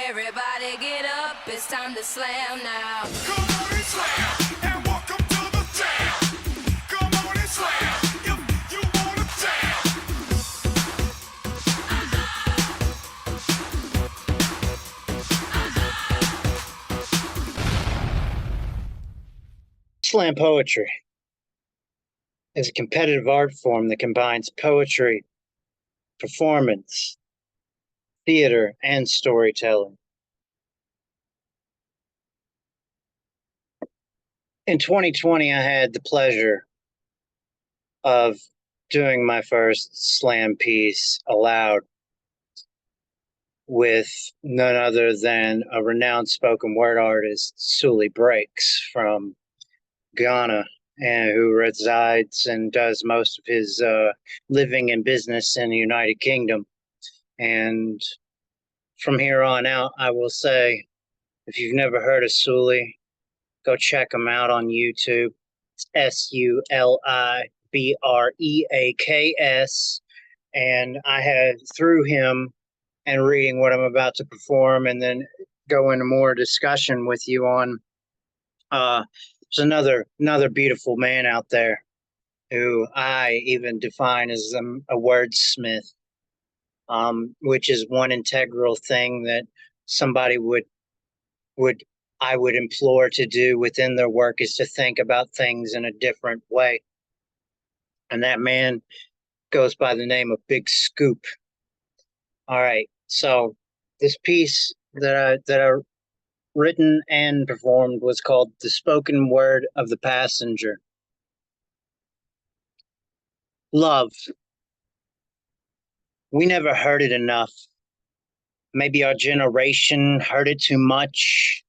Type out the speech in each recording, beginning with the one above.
Everybody get up, it's time to slam now. Come on and slam, and welcome to the jam. Come on and slam, if you wanna jam. Slam poetry is a competitive art form that combines poetry, performance, theater, and storytelling. In 2020, I had the pleasure of doing my first slam piece aloud with none other than a renowned spoken word artist, Sully Breaks from Ghana, and who resides and does most of his living and business in the United Kingdom. And from here on out, I will say, if you've never heard of Sully, go check him out on YouTube. It's SULIBREAKS. And I had, through him and reading what I'm about to perform, and then go into more discussion with you on, there's another beautiful man out there who I even define as a wordsmith, which is one integral thing that somebody would I would implore to do within their work, is to think about things in a different way. And that man goes by the name of Big Scoop. All right, so this piece that I written and performed was called "The Spoken Word of the Passenger." Love. We never heard it enough. Maybe our generation heard it too much.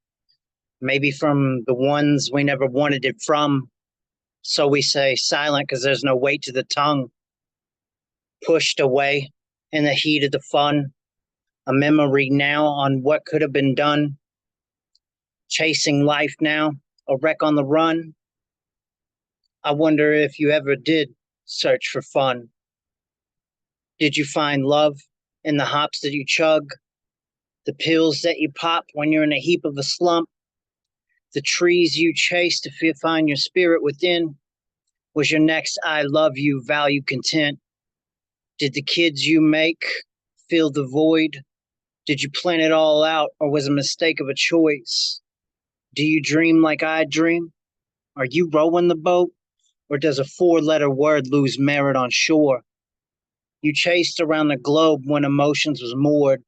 Maybe from the ones we never wanted it from. So we say silent because there's no weight to the tongue. Pushed away in the heat of the fun. A memory now on what could have been done. Chasing life now, a wreck on the run. I wonder if you ever did search for fun. Did you find love in the hops that you chug? The pills that you pop when you're in a heap of a slump? The trees you chase to find your spirit within? Was your next I love you value content? Did the kids you make fill the void? Did you plan it all out, or was it a mistake of a choice? Do you dream like I dream? Are you rowing the boat? Or does a four-letter word lose merit on shore? You chased around the globe when emotions was moored.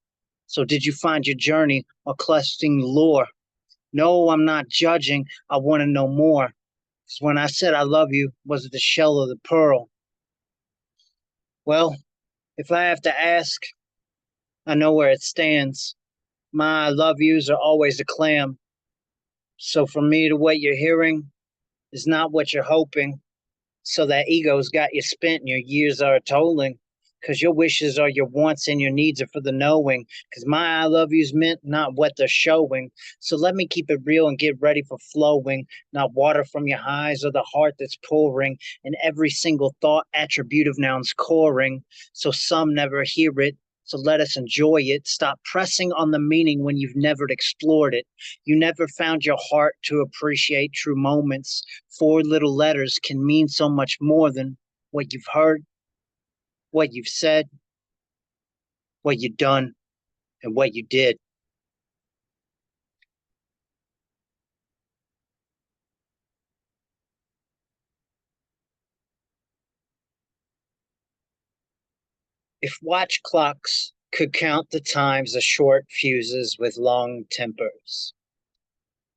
So did you find your journey or clutching the lure? No, I'm not judging. I want to know more. Because when I said I love you, was it the shell or the pearl? Well, if I have to ask, I know where it stands. My I love yous are always a clam. So for me, to what you're hearing is not what you're hoping. So that ego's got you spent and your years are tolling. Because your wishes are your wants and your needs are for the knowing. Because my I love yous meant not what they're showing. So let me keep it real and get ready for flowing. Not water from your eyes or the heart that's pouring. And every single thought attribute of nouns coring. So some never hear it. So let us enjoy it. Stop pressing on the meaning when you've never explored it. You never found your heart to appreciate true moments. 4 little letters can mean so much more than what you've heard, what you've said, what you've done, and what you did. If watch clocks could count the times of short fuses with long tempers,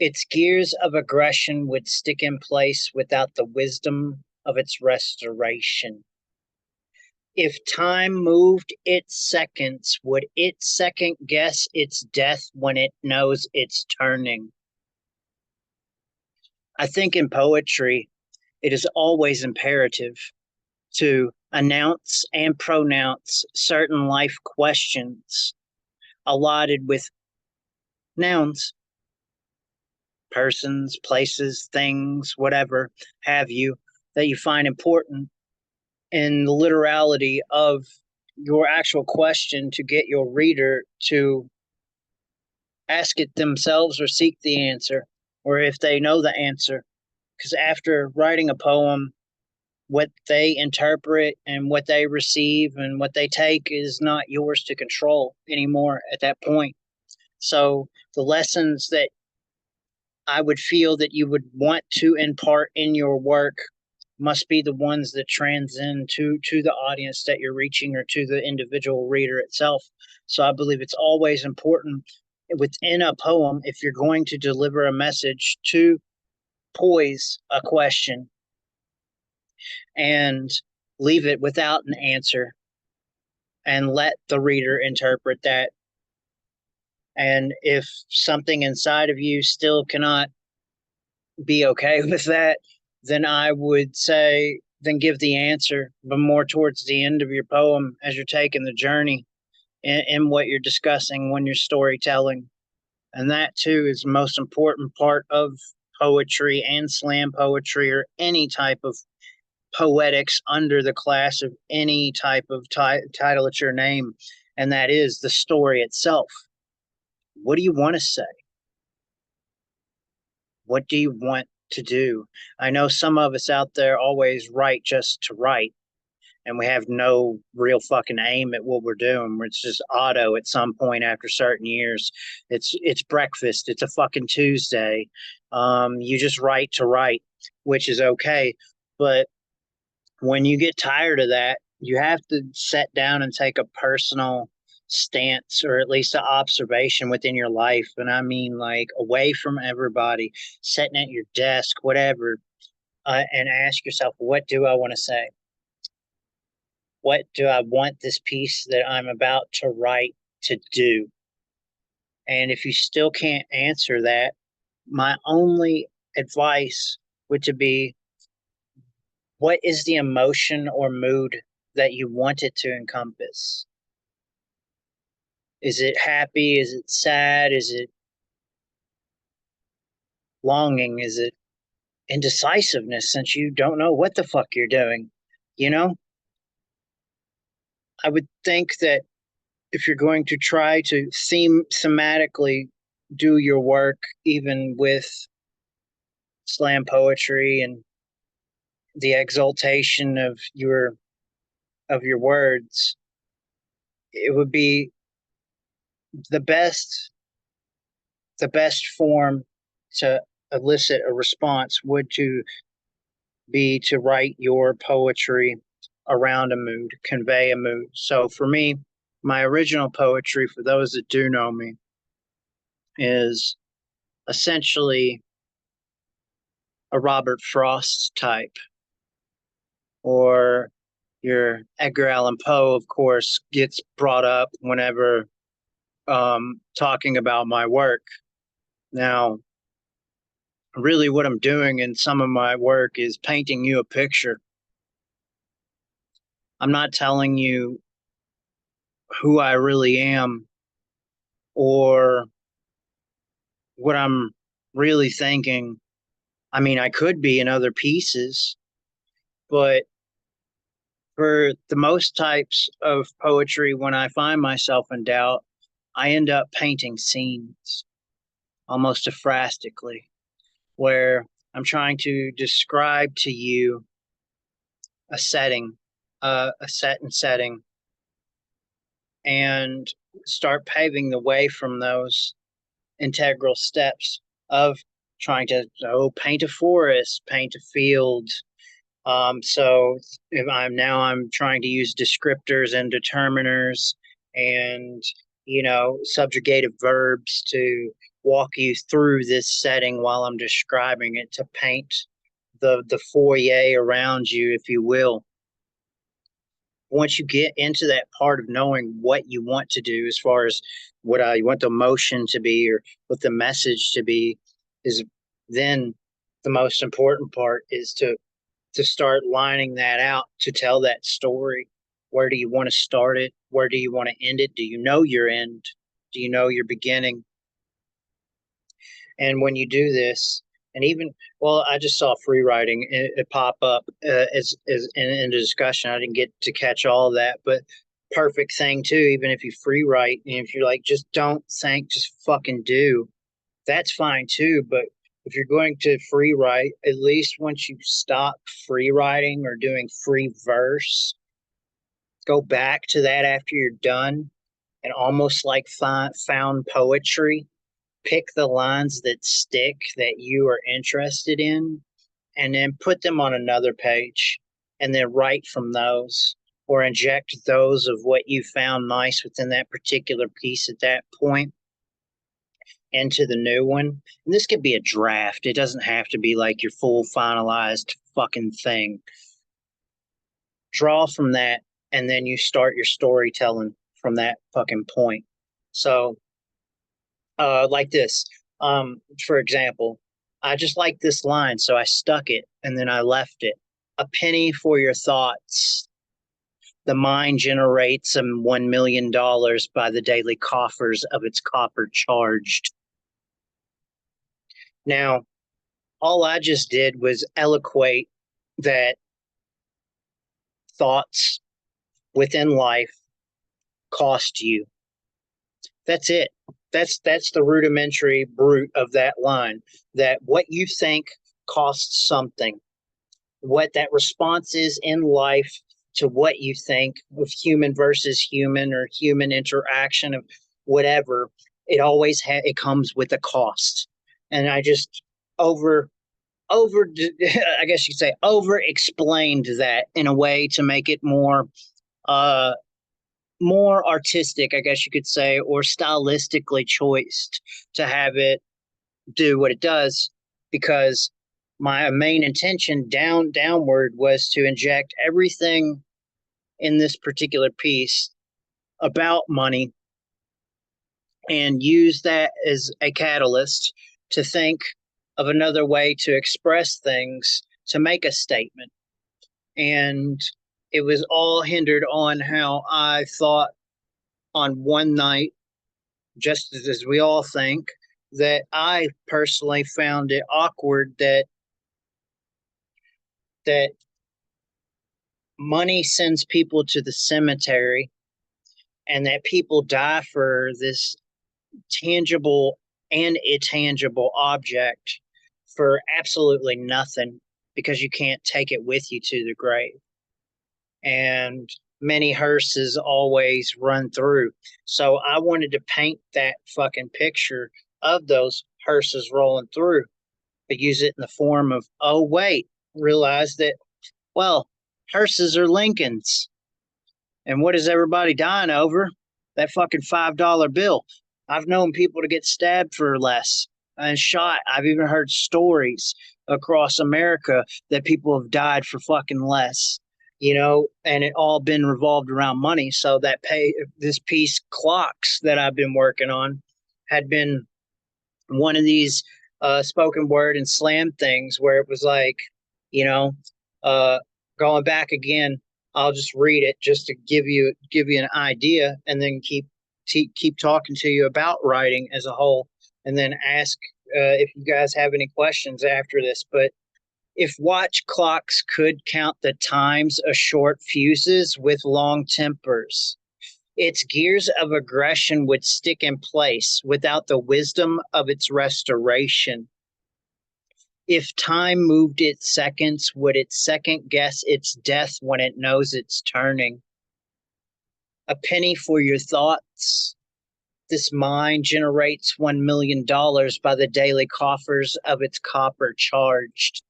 its gears of aggression would stick in place without the wisdom of its restoration. If time moved its seconds, would it second guess its death when it knows it's turning? I think in poetry, it is always imperative to announce and pronounce certain life questions allotted with nouns, persons, places, things, whatever have you, that you find important in the literality of your actual question to get your reader to ask it themselves or seek the answer, or if they know the answer. Because after writing a poem, what they interpret and what they receive and what they take is not yours to control anymore at that point. So the lessons that I would feel that you would want to impart in your work must be the ones that transcend to the audience that you're reaching or to the individual reader itself. So I believe it's always important within a poem, if you're going to deliver a message, to poise a question and leave it without an answer and let the reader interpret that. And if something inside of you still cannot be okay with that, then I would say, then give the answer, but more towards the end of your poem as you're taking the journey in what you're discussing when you're storytelling. And that too is the most important part of poetry and slam poetry or any type of poetics under the class of any type of title at your name. And that is the story itself. What do you want to say? What do you want to do? I know some of us out there always write just to write, and we have no real fucking aim at what we're doing. It's just auto at some point after certain years. It's breakfast. It's a fucking Tuesday. You just write to write, which is okay. But when you get tired of that, you have to sit down and take a personal stance or at least an observation within your life. And I mean, like, away from everybody, sitting at your desk, whatever, and ask yourself, what do I want to say? What do I want this piece that I'm about to write to do? And if you still can't answer that, my only advice would to be, what is the emotion or mood that you want it to encompass? Is it happy? Is it sad? Is it longing? Is it indecisiveness since you don't know what the fuck you're doing? You know, I would think that if you're going to try to thematically do your work, even with slam poetry and the exaltation of your words, it would be the best the best form to elicit a response would to be to write your poetry around a mood, convey a mood. So for me, my original poetry, for those that do know me, is essentially a Robert Frost type, or your Edgar Allan Poe, of course, gets brought up whenever talking about my work. Now, really, what I'm doing in some of my work is painting you a picture. I'm not telling you who I really am or what I'm really thinking. I mean, I could be in other pieces, but for the most types of poetry, when I find myself in doubt, I end up painting scenes almost aphrastically, where I'm trying to describe to you a setting, a set and setting, and start paving the way from those integral steps of trying to paint a forest, paint a field. So if I'm trying to use descriptors and determiners and subjugative verbs to walk you through this setting while I'm describing it, to paint the foyer around you, if you will. Once you get into that part of knowing what you want to do, as far as what I want the emotion to be or what the message to be, is then the most important part is to start lining that out to tell that story. Where do you want to start it? Where do you want to end it? Do you know your end? Do you know your beginning? And when you do this, and even, well, I just saw free writing it pop up as in the discussion. I didn't get to catch all of that, but perfect thing too, even if you free write. And if you're like, just don't think, just fucking do, that's fine too. But if you're going to free write, at least once you stop free writing or doing free verse, go back to that after you're done and almost like found poetry, pick the lines that stick that you are interested in and then put them on another page and then write from those or inject those of what you found nice within that particular piece at that point into the new one. And this could be a draft. It doesn't have to be like your full finalized fucking thing. Draw from that and then you start your storytelling from that fucking point. So like this, for example, I just like this line, so I stuck it and then I left it. A penny for your thoughts. The mind generates $1 million by the daily coffers of its copper charged. Now, all I just did was eloquate that thoughts within life cost you. That's it. That's the rudimentary root of that line, that what you think costs something. What that response is in life to what you think of human versus human or human interaction of whatever, it always it comes with a cost. And I just I guess you could say over explained that in a way to make it more more artistic, I guess you could say, or stylistically choiced to have it do what it does, because my main intention downward was to inject everything in this particular piece about money and use that as a catalyst to think of another way to express things, to make a statement. And it was all hindered on how I thought on one night, just as we all think, that I personally found it awkward that money sends people to the cemetery and that people die for this tangible and intangible object for absolutely nothing because you can't take it with you to the grave. And many hearses always run through. So I wanted to paint that fucking picture of those hearses rolling through, but use it in the form of, oh, wait, realize that, well, hearses are Lincolns. And what is everybody dying over? That fucking $5 bill. I've known people to get stabbed for less and shot. I've even heard stories across America that people have died for fucking less, and it all been revolved around money. So this piece Clocks that I've been working on had been one of these spoken word and slam things where it was like, going back again, I'll just read it just to give you an idea, and then keep talking to you about writing as a whole, and then ask if you guys have any questions after this. But if watch clocks could count the times of short fuses with long tempers, its gears of aggression would stick in place without the wisdom of its restoration. If time moved its seconds, would it second guess its death when it knows it's turning? A penny for your thoughts. This mind generates $1 million by the daily coffers of its copper charged.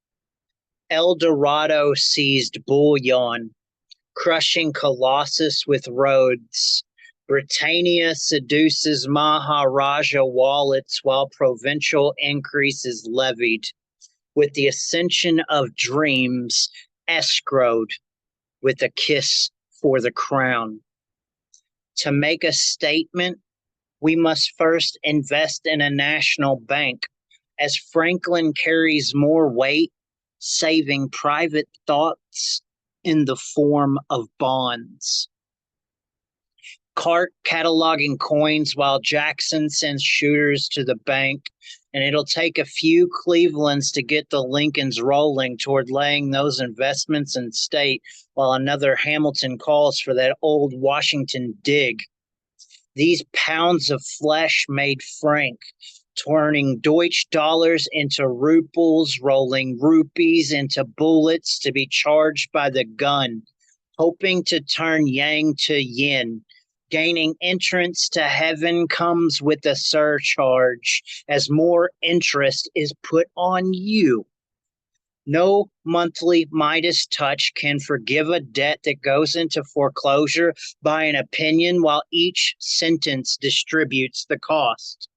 El Dorado seized bullion, crushing Colossus with Rhodes. Britannia seduces Maharaja wallets while provincial increase is levied, with the ascension of dreams escrowed with a kiss for the crown. To make a statement, we must first invest in a national bank, as Franklin carries more weight, saving private thoughts in the form of bonds. cart cataloging coins while Jackson sends shooters to the bank. And it'll take a few Clevelands to get the Lincolns rolling toward laying those investments in state, while another Hamilton calls for that old Washington dig. These pounds of flesh made franc, turning Deutsch dollars into ruples, rolling rupees into bullets to be charged by the gun, hoping to turn yang to yin. Gaining entrance to heaven comes with a surcharge as more interest is put on you. No monthly Midas touch can forgive a debt that goes into foreclosure by an opinion while each sentence distributes the cost.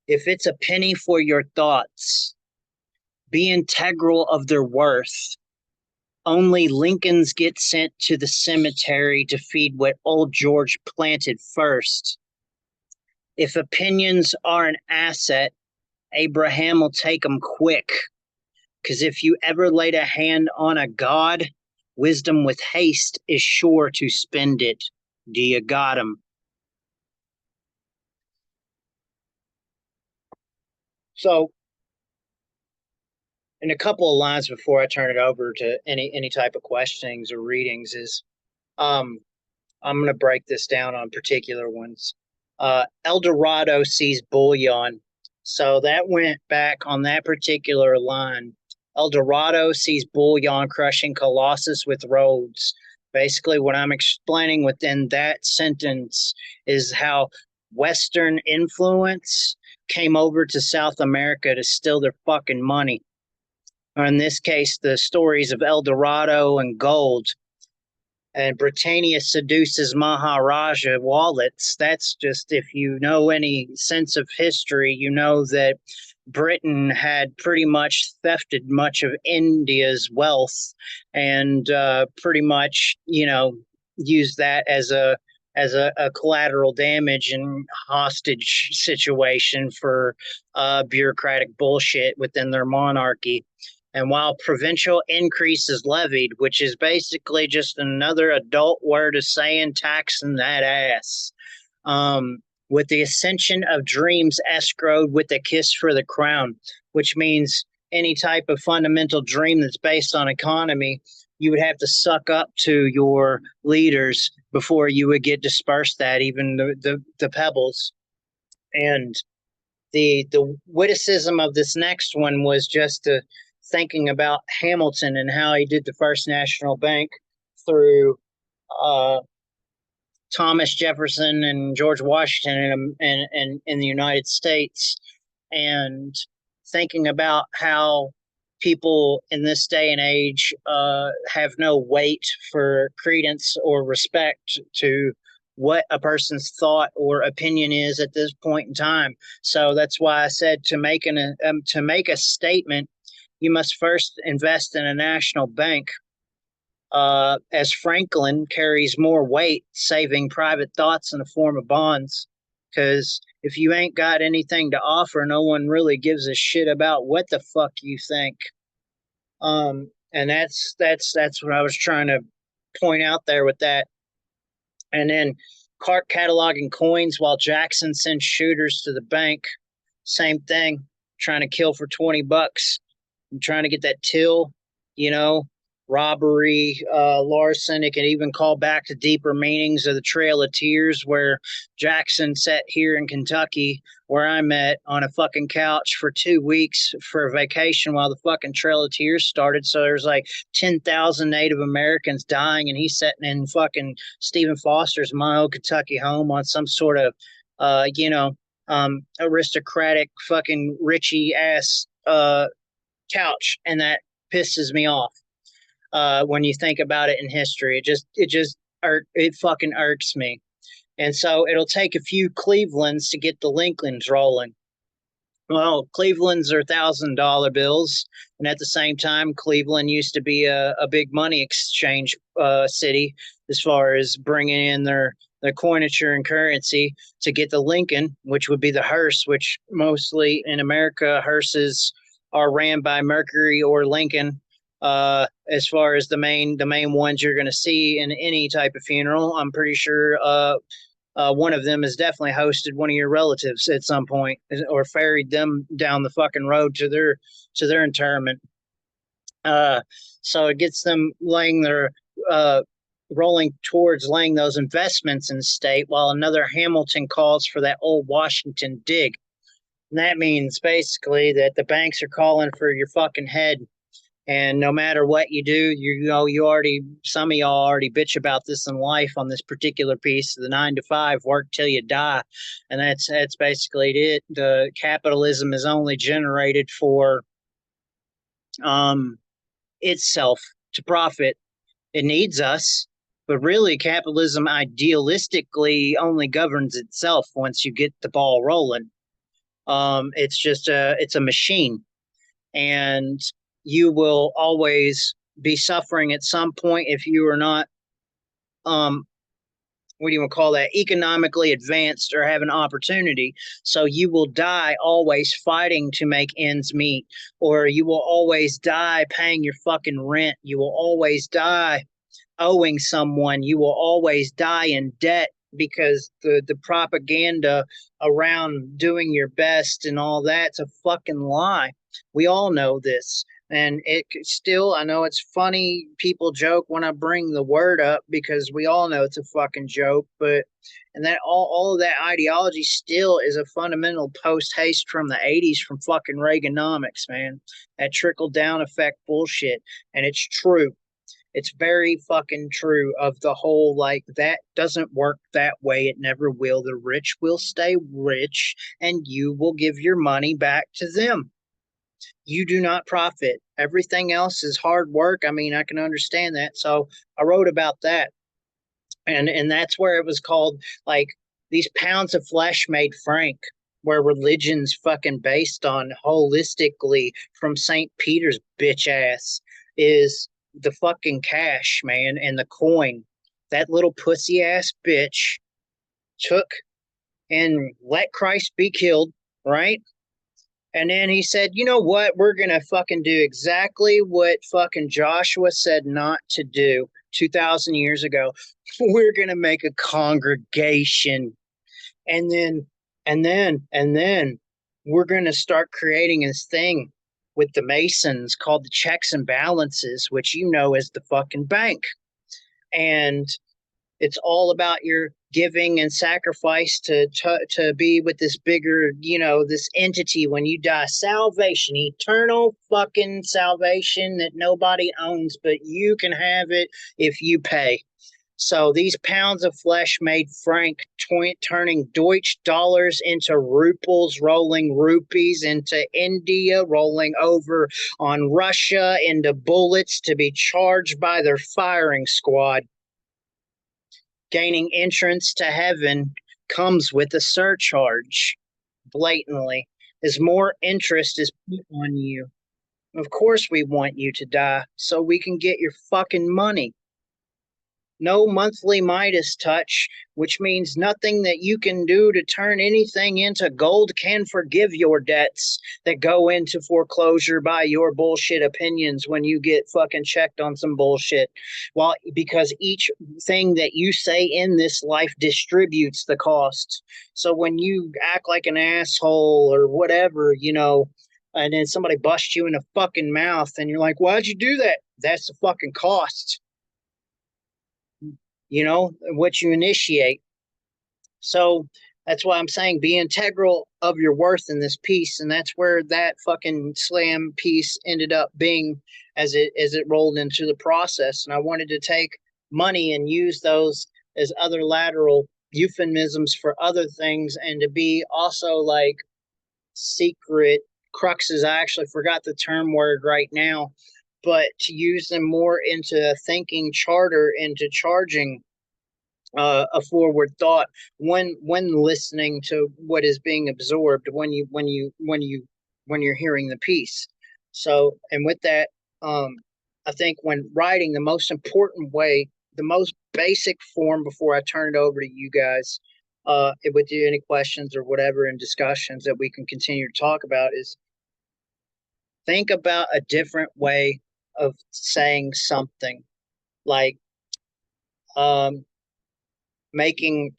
If it's a penny for your thoughts, be integral of their worth. Only Lincolns get sent to the cemetery to feed what old George planted first. If opinions are an asset, Abraham will take them quick. Because if you ever laid a hand on a god, wisdom with haste is sure to spend it. Do you got 'em? So, in a couple of lines before I turn it over to any type of questionings or readings is, I'm going to break this down on particular ones. El Dorado sees bullion. So that went back on that particular line. El Dorado sees bullion crushing Colossus with Rhodes. Basically, what I'm explaining within that sentence is how Western influence came over to South America to steal their fucking money. Or in this case, the stories of El Dorado and gold. And Britannia seduces Maharaja wallets. That's just, if you know any sense of history, you know that Britain had pretty much thefted much of India's wealth and pretty much, used that as a collateral damage and hostage situation for bureaucratic bullshit within their monarchy. And while provincial increase is levied, which is basically just another adult word of saying taxing that ass, with the ascension of dreams escrowed with a kiss for the crown, which means any type of fundamental dream that's based on economy, you would have to suck up to your leaders before you would get dispersed that, even the pebbles. And the witticism of this next one was just thinking about Hamilton and how he did the First National Bank through Thomas Jefferson and George Washington in the United States, and thinking about how people in this day and age have no weight for credence or respect to what a person's thought or opinion is at this point in time. So that's why I said to make a statement, you must first invest in a national bank, as Franklin carries more weight saving private thoughts in the form of bonds. Because if you ain't got anything to offer, no one really gives a shit about what the fuck you think. And that's what I was trying to point out there with that. And then cart cataloging coins while Jackson sends shooters to the bank. Same thing, trying to kill for $20. I'm trying to get that till, robbery, larceny. It can even call back to deeper meanings of the Trail of Tears, where Jackson sat here in Kentucky, where I'm at, on a fucking couch for 2 weeks for a vacation while the fucking Trail of Tears started. So there's like 10,000 Native Americans dying, and he's sitting in fucking Stephen Foster's My Old Kentucky Home on some sort of, aristocratic fucking Richie ass couch, and that pisses me off. When you think about it in history, it fucking irks me. And so it'll take a few Clevelands to get the Lincolns rolling. Well, Clevelands are $1,000 bills, and at the same time, Cleveland used to be a big money exchange city as far as bringing in their coinature and currency to get the Lincoln, which would be the hearse, which mostly in America, hearses are ran by Mercury or Lincoln. As far as the main ones you're going to see in any type of funeral, I'm pretty sure one of them has definitely hosted one of your relatives at some point, or ferried them down the fucking road to their interment. Uh, so it gets them laying their rolling towards laying those investments in the state, while another Hamilton calls for that old Washington dig. And that means basically that the banks are calling for your fucking head. And no matter what you do, you already, some of y'all already bitch about this in life on this particular piece, the 9 to 5, work till you die. And that's basically it. The capitalism is only generated for itself to profit. It needs us, but really capitalism idealistically only governs itself once you get the ball rolling. It's a machine, and you will always be suffering at some point if you are not what do you want to call that, economically advanced or have an opportunity. So you will die always fighting to make ends meet, or you will always die paying your fucking rent. You will always die owing someone. You will always die in debt, because the propaganda around doing your best and all that's a fucking lie. We all know this. And it still, I know it's funny, people joke when I bring the word up, because we all know it's a fucking joke, but and that all of that ideology still is a fundamental post haste from the 80s, from fucking Reaganomics, man. That trickle down effect bullshit. And it's true. It's very fucking true of the whole, like, that doesn't work that way. It never will. The rich will stay rich, and you will give your money back to them. You do not profit. Everything else is hard work. I mean, I can understand that. So I wrote about that. And that's where it was called, like, these pounds of flesh made frank, where religion's fucking based on holistically from St. Peter's bitch ass, is the fucking cash, man, and the coin. That little pussy ass bitch took and let Christ be killed, right? And then he said, you know what? We're going to fucking do exactly what fucking Joshua said not to do 2,000 years ago. We're going to make a congregation. And then we're going to start creating this thing with the Masons called the checks and balances, which you know is the fucking bank. And it's all about your giving and sacrifice to be with this bigger, this entity when you die. Salvation, eternal fucking salvation that nobody owns, but you can have it if you pay. So these pounds of flesh made frank, turning Deutsch dollars into ruples, rolling rupees into India, rolling over on Russia into bullets to be charged by their firing squad. Gaining entrance to heaven comes with a surcharge, blatantly, as more interest is put on you. Of course we want you to die so we can get your fucking money. No monthly Midas touch, which means nothing that you can do to turn anything into gold can forgive your debts that go into foreclosure by your bullshit opinions when you get fucking checked on some bullshit. Well, because each thing that you say in this life distributes the cost. So when you act like an asshole or whatever, and then somebody busts you in the fucking mouth and you're like, why'd you do that? That's the fucking cost. What you initiate. So that's why I'm saying be integral of your worth in this piece. And that's where that fucking slam piece ended up being as it rolled into the process. And I wanted to take money and use those as other lateral euphemisms for other things, and to be also like secret cruxes. I actually forgot the term word right now, but to use them more into a thinking charter, into charging a forward thought when listening to what is being absorbed when you're hearing the piece. So, and with that, I think when writing, the most important way, the most basic form, before I turn it over to you guys, with you any questions or whatever in discussions that we can continue to talk about, is think about a different way of saying something like um making,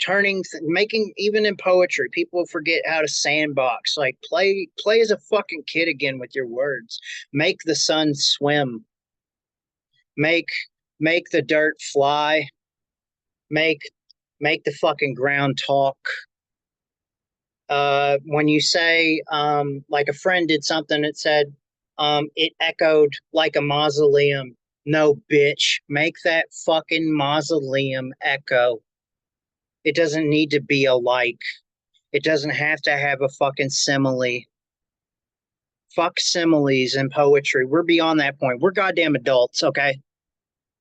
even in poetry, people forget how to sandbox. Like play as a fucking kid again with your words. Make the sun swim. Make make the dirt fly. Make make the fucking ground talk. When you say, like a friend did something that said, it echoed like a mausoleum. No, bitch, make that fucking mausoleum echo. It doesn't need to be alike. It doesn't have to have a fucking simile. Fuck similes in poetry. We're beyond that point. We're goddamn adults, okay?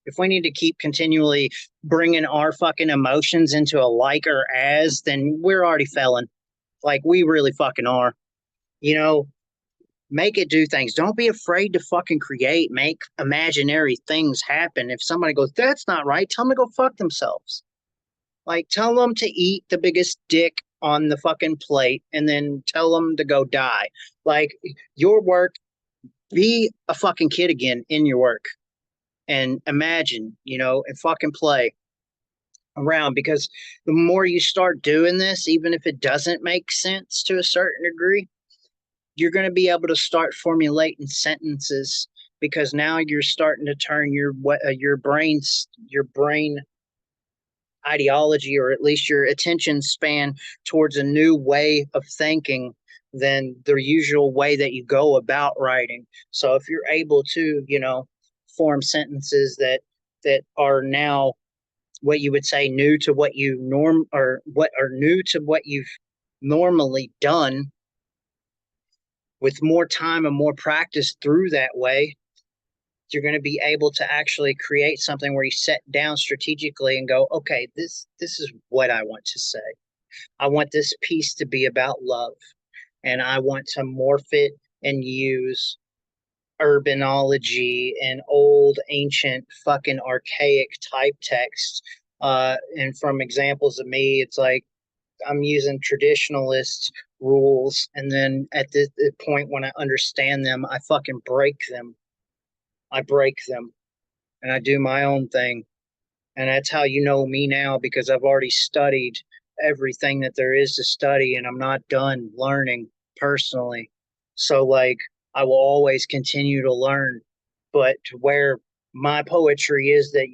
If we need to keep continually bringing our fucking emotions into a like or as, then we're already felon. Like, we really fucking are. You know, make it do things. Don't be afraid to fucking create, make imaginary things happen. If somebody goes, that's not right, tell them to go fuck themselves. Like, tell them to eat the biggest dick on the fucking plate and then tell them to go die. Like, your work, be a fucking kid again in your work and imagine, and fucking play around, because the more you start doing this, even if it doesn't make sense to a certain degree, you're going to be able to start formulating sentences, because now you're starting to turn your brain ideology, or at least your attention span, towards a new way of thinking than the usual way that you go about writing. So if you're able to, form sentences that are now what you would say new to what you norm or what are new to what you've normally done, with more time and more practice through that way, you're going to be able to actually create something where you sit down strategically and go, okay, this is what I want to say. I want this piece to be about love, and I want to morph it and use urbanology and old ancient fucking archaic type text. And from examples of me, it's like I'm using traditionalist rules, and then at the point when I understand them, I fucking break them. I break them, and I do my own thing. And that's how you know me now, because I've already studied everything that there is to study, and I'm not done learning personally. So, like, I will always continue to learn, but to where my poetry is that,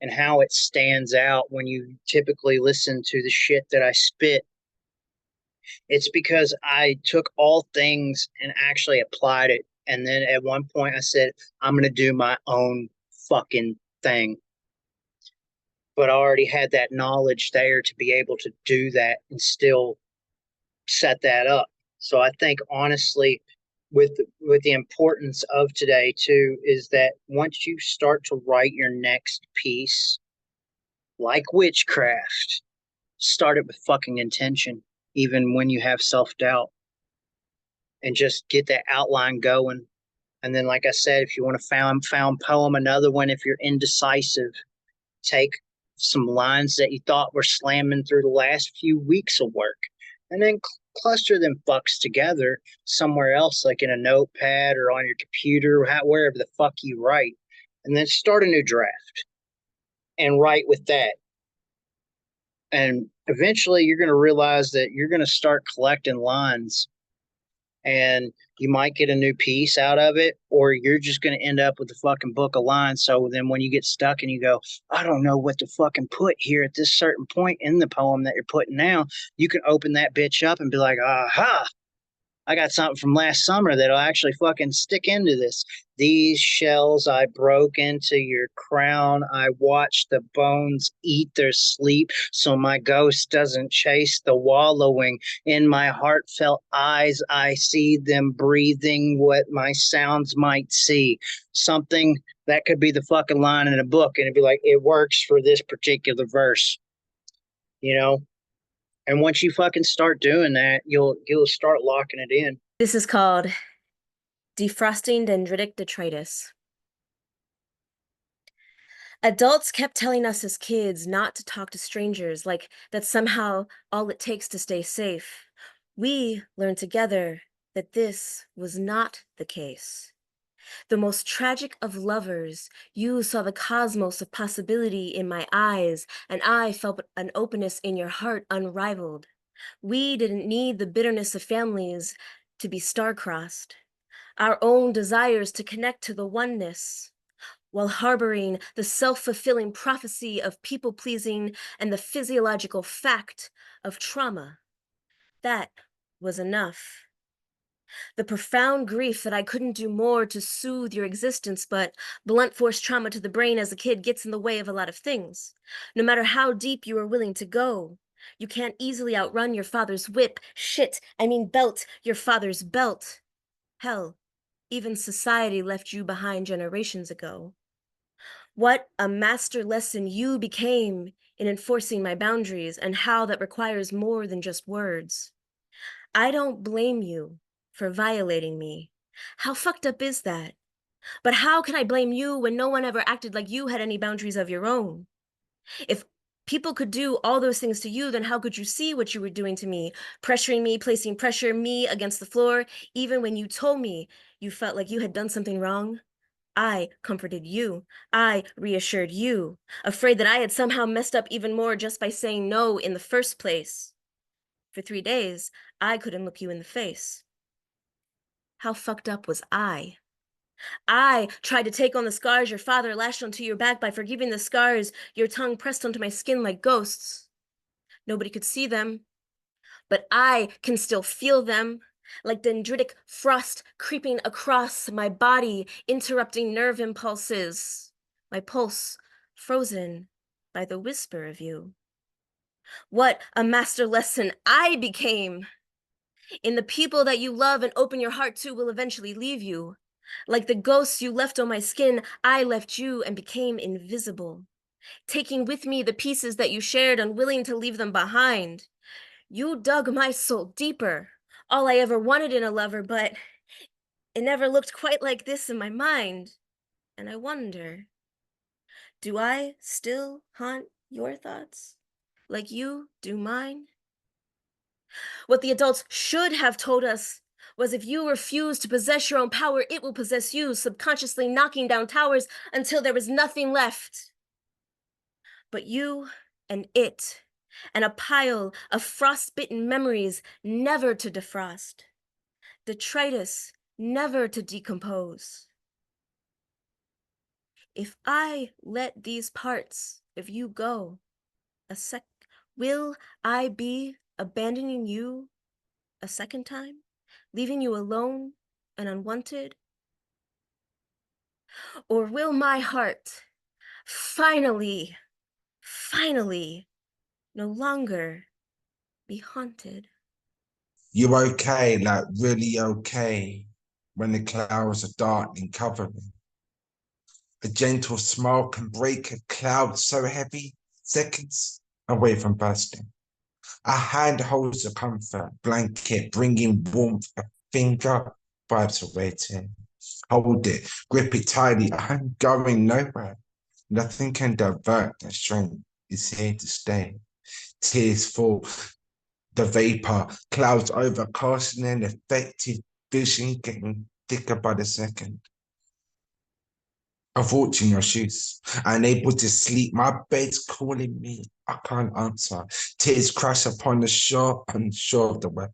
and how it stands out when you typically listen to the shit that I spit, it's because I took all things and actually applied it. And then at one point I said, I'm going to do my own fucking thing. But I already had that knowledge there to be able to do that and still set that up. So I think, honestly, with the importance of today too, is that once you start to write your next piece, like witchcraft, start it with fucking intention, even when you have self-doubt, and just get that outline going. And then, like I said, if you want to found poem, another one, if you're indecisive, take some lines that you thought were slamming through the last few weeks of work, and then cluster them fucks together somewhere else, like in a notepad or on your computer, wherever the fuck you write, and then start a new draft and write with that. And eventually you're going to realize that you're going to start collecting lines, and you might get a new piece out of it, or you're just going to end up with a fucking book of lines. So then when you get stuck and you go, I don't know what to fucking put here at this certain point in the poem that you're putting now, you can open that bitch up and be like, aha, I got something from last summer that'll actually fucking stick into this. These shells I broke into your crown. I watched the bones eat their sleep so my ghost doesn't chase the wallowing. In my heartfelt eyes, I see them breathing what my sounds might see. Something that could be the fucking line in a book, and it'd be like, it works for this particular verse, you know? And once you fucking start doing that, you'll start locking it in. This is called Defrosting Dendritic Detritus. Adults kept telling us as kids not to talk to strangers, like that's somehow all it takes to stay safe. We learned together that this was not the case. The most tragic of lovers, you saw the cosmos of possibility in my eyes, and I felt an openness in your heart unrivaled. We didn't need the bitterness of families to be star-crossed, our own desires to connect to the oneness, while harboring the self-fulfilling prophecy of people-pleasing and the physiological fact of trauma. That was enough. The profound grief that I couldn't do more to soothe your existence, but blunt force trauma to the brain as a kid gets in the way of a lot of things. No matter how deep you are willing to go, you can't easily outrun your father's whip. Belt, your father's belt. Hell, even society left you behind generations ago. What a master lesson you became in enforcing my boundaries and how that requires more than just words. I don't blame you for violating me. How fucked up is that? But how can I blame you when no one ever acted like you had any boundaries of your own? If people could do all those things to you, then how could you see what you were doing to me? Pressuring me, placing pressure, me against the floor, even when you told me you felt like you had done something wrong? I comforted you. I reassured you, afraid that I had somehow messed up even more just by saying no in the first place. For 3 days, I couldn't look you in the face. How fucked up was I? I tried to take on the scars your father lashed onto your back by forgiving the scars your tongue pressed onto my skin like ghosts. Nobody could see them, but I can still feel them, like dendritic frost creeping across my body, interrupting nerve impulses, my pulse frozen by the whisper of you. What a master lesson I became! In the people that you love and open your heart to will eventually leave you. Like the ghosts you left on my skin, I left you and became invisible, taking with me the pieces that you shared, unwilling to leave them behind. You dug my soul deeper, all I ever wanted in a lover, but it never looked quite like this in my mind. And I wonder, do I still haunt your thoughts like you do mine? What the adults should have told us was if you refuse to possess your own power, it will possess you, subconsciously knocking down towers until there is nothing left. But you and it, and a pile of frostbitten memories never to defrost, detritus never to decompose. If I let these parts of you go will I be abandoning you a second time, leaving you alone and unwanted? Or will my heart finally no longer be haunted? You okay, like really okay, when the clouds are darkly covering. A gentle smile can break a cloud so heavy, seconds away from bursting. A hand holds a comfort blanket, bringing warmth. A finger vibes away to hold it, grip it tightly. I'm going nowhere. Nothing can divert the strength. It's here to stay. Tears fall. The vapor clouds over, casting an effective vision, getting thicker by the second. I've walked in your shoes, unable to sleep. My bed's calling me. I can't answer. Tears crash upon the shore, unsure of the weather.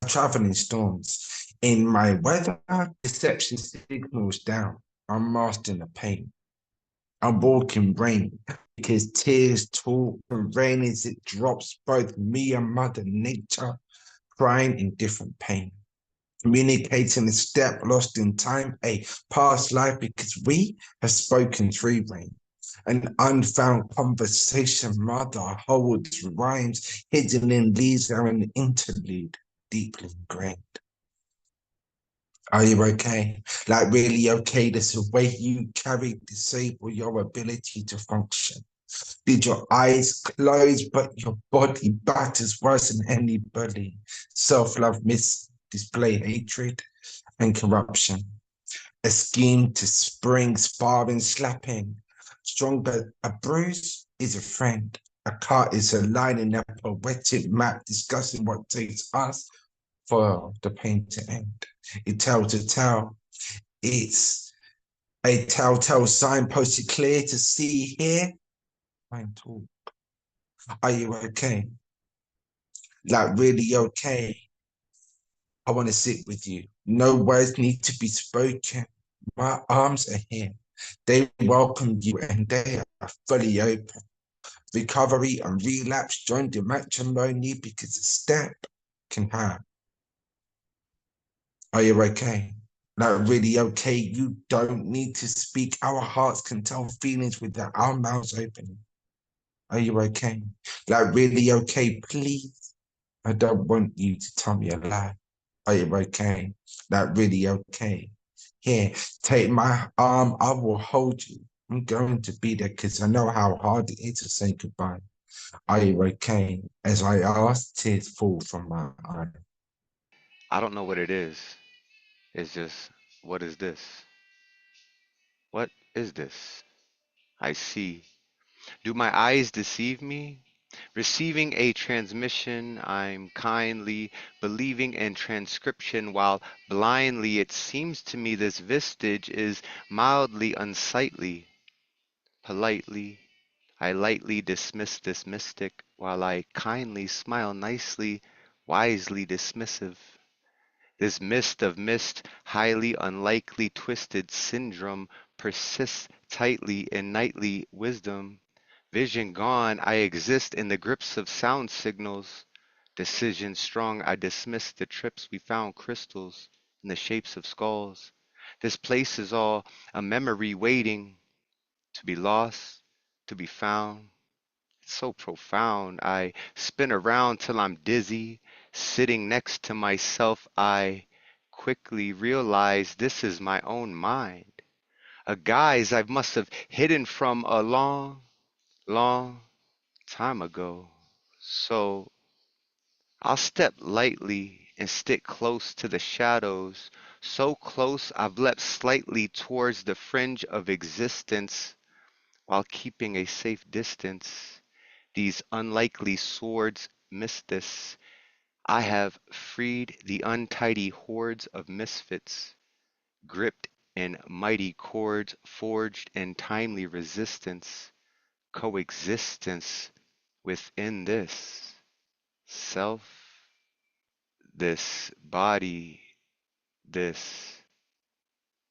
I travel in storms. In my weather, perception signals down. I'm mastering the pain. I walk in rain because tears talk and rain as it drops, both me and Mother Nature crying in different pain. Communicating a step lost in time, a past life, because we have spoken through rain. An unfound conversation, Mother holds rhymes hidden in leaves are an interlude deeply ingrained. Are you okay? Like really okay? There's a way you carry disable your ability to function. Did your eyes close, but your body batters worse than anybody? Self-love display hatred and corruption. A scheme to spring, sparring, slapping. Stronger, a bruise is a friend. A cut is a line in a poetic map discussing what takes us for the pain to end. It tells a tale. It's a telltale sign posted clear to see here. Fine talk. Are you okay? Like really okay? I want to sit with you. No words need to be spoken. My arms are here. They welcome you and they are fully open. Recovery and relapse join the matrimony because a step can hurt. Are you okay? Like really okay? You don't need to speak. Our hearts can tell feelings without our mouths opening. Are you okay? Like really okay? Please. I don't want you to tell me a lie. Are you okay? Like really okay? Here, take my arm. I will hold you. I'm going to be there because I know how hard it is to say goodbye. Are you okay? As I ask, tears fall from my eyes. I don't know what it is. It's just, what is this? What is this? I see. Do my eyes deceive me? Receiving a transmission, I'm kindly believing in transcription, while blindly it seems to me this vestige is mildly unsightly. Politely, I lightly dismiss this mystic, while I kindly smile nicely, wisely dismissive. This mist of mist, highly unlikely twisted syndrome persists tightly in nightly wisdom. Vision gone, I exist in the grips of sound signals. Decision strong, I dismiss the trips we found crystals in the shapes of skulls. This place is all a memory waiting to be lost, to be found. It's so profound. I spin around till I'm dizzy. Sitting next to myself, I quickly realize this is my own mind. A guise I must have hidden from a long, long time ago. So I'll step lightly and stick close to the shadows. So close I've leapt slightly towards the fringe of existence while keeping a safe distance. These unlikely swords miss this. I have freed the untidy hordes of misfits, gripped in mighty cords, forged in timely resistance, coexistence within this self, this body, this.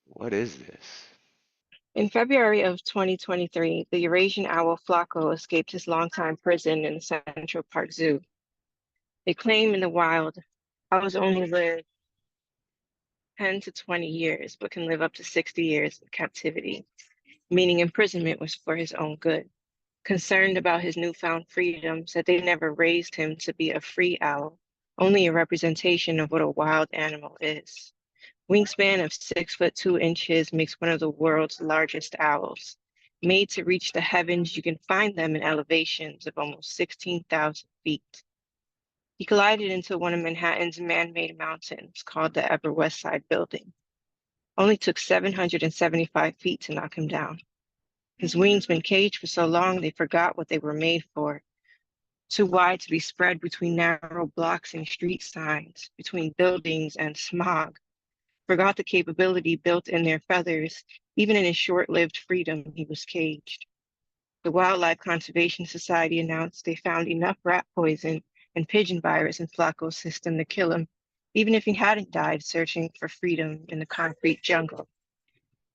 What is this? In February of 2023, the Eurasian owl Flaco escaped his longtime prison in the Central Park Zoo. They claim in the wild, owls only live 10 to 20 years, but can live up to 60 years in captivity, meaning imprisonment was for his own good. Concerned about his newfound freedom, said they never raised him to be a free owl, only a representation of what a wild animal is. Wingspan of 6'2" makes one of the world's largest owls. Made to reach the heavens, you can find them in elevations of almost 16,000 feet. He collided into one of Manhattan's man-made mountains called the Upper West Side Building. Only took 775 feet to knock him down. His wings been caged for so long they forgot what they were made for. Too wide to be spread between narrow blocks and street signs, between buildings and smog. Forgot the capability built in their feathers. Even in his short-lived freedom, he was caged. The Wildlife Conservation Society announced they found enough rat poison and pigeon virus in Flaco's system to kill him, even if he hadn't died searching for freedom in the concrete jungle.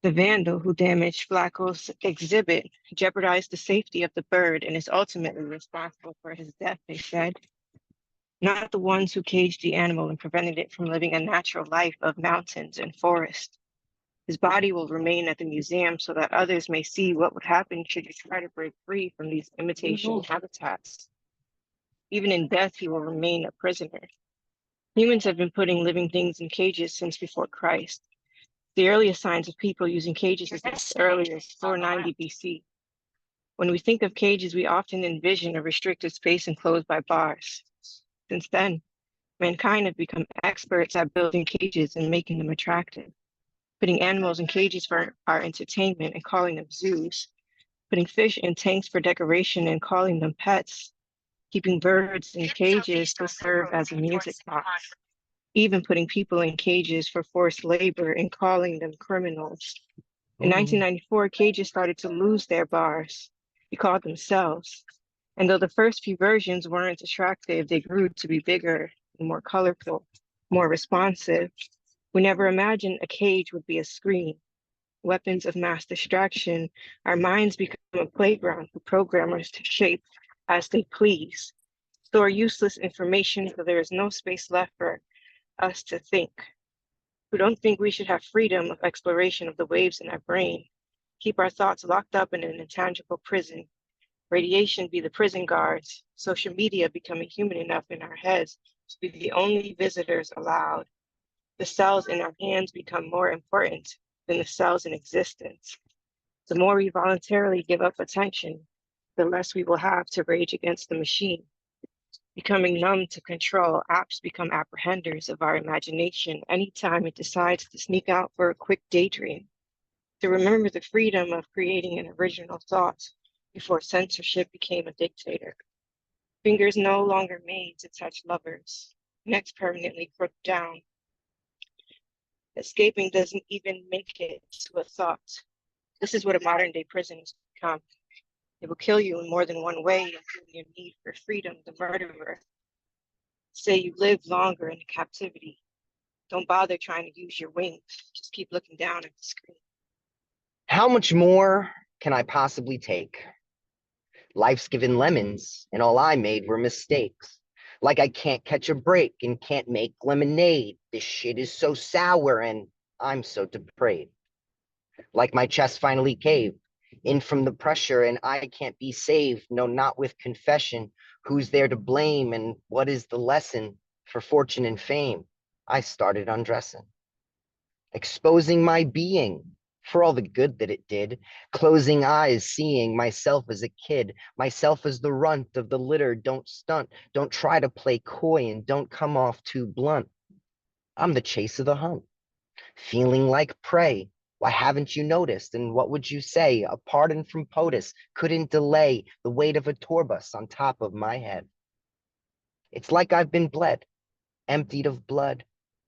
The vandal who damaged Flaco's exhibit jeopardized the safety of the bird and is ultimately responsible for his death, they said. Not the ones who caged the animal and prevented it from living a natural life of mountains and forests. His body will remain at the museum so that others may see what would happen should you try to break free from these imitation habitats. Even in death, he will remain a prisoner. Humans have been putting living things in cages since before Christ. The earliest signs of people using cages is as early as 490 BC. When we think of cages, we often envision a restricted space enclosed by bars. Since then, mankind have become experts at building cages and making them attractive, putting animals in cages for our entertainment and calling them zoos, putting fish in tanks for decoration and calling them pets, keeping birds in cages to serve as a music box. even putting people in cages for forced labor and calling them criminals. In Ooh. 1994, cages started to lose their bars. We called them cells. And though the first few versions weren't attractive, they grew to be bigger and more colorful, more responsive. We never imagined a cage would be a screen. Weapons of mass distraction, our minds become a playground for programmers to shape as they please, store useless information so there is no space left for us to think. We don't think we should have freedom of exploration of the waves in our brain, keep our thoughts locked up in an intangible prison. Radiation be the prison guards, social media becoming human enough in our heads to be the only visitors allowed. The cells in our hands become more important than the cells in existence. The more we voluntarily give up attention, the less we will have to rage against the machine. Becoming numb to control, apps become apprehenders of our imagination anytime it decides to sneak out for a quick daydream. To remember the freedom of creating an original thought before censorship became a dictator. Fingers no longer made to touch lovers, necks permanently crooked down. Escaping doesn't even make it to a thought. This is what a modern day prison has become. It will kill you in more than one way, including your need for freedom, the murderer. Say you live longer in captivity. Don't bother trying to use your wings. Just keep looking down at the screen. How much more can I possibly take? Life's given lemons, and all I made were mistakes. Like I can't catch a break and can't make lemonade. This shit is so sour and I'm so depraved. Like my chest finally caved in from the pressure and I can't be saved. No, not with confession. Who's there to blame and what is the lesson for fortune and fame? I started undressing, exposing my being for all the good that it did, closing eyes, seeing myself as a kid, myself as the runt of the litter. Don't stunt, don't try to play coy, and don't come off too blunt. I'm the chase of the hunt, feeling like prey. Why haven't you noticed? And what would you say? A pardon from POTUS couldn't delay the weight of a tour bus on top of my head. It's like I've been bled, emptied of blood,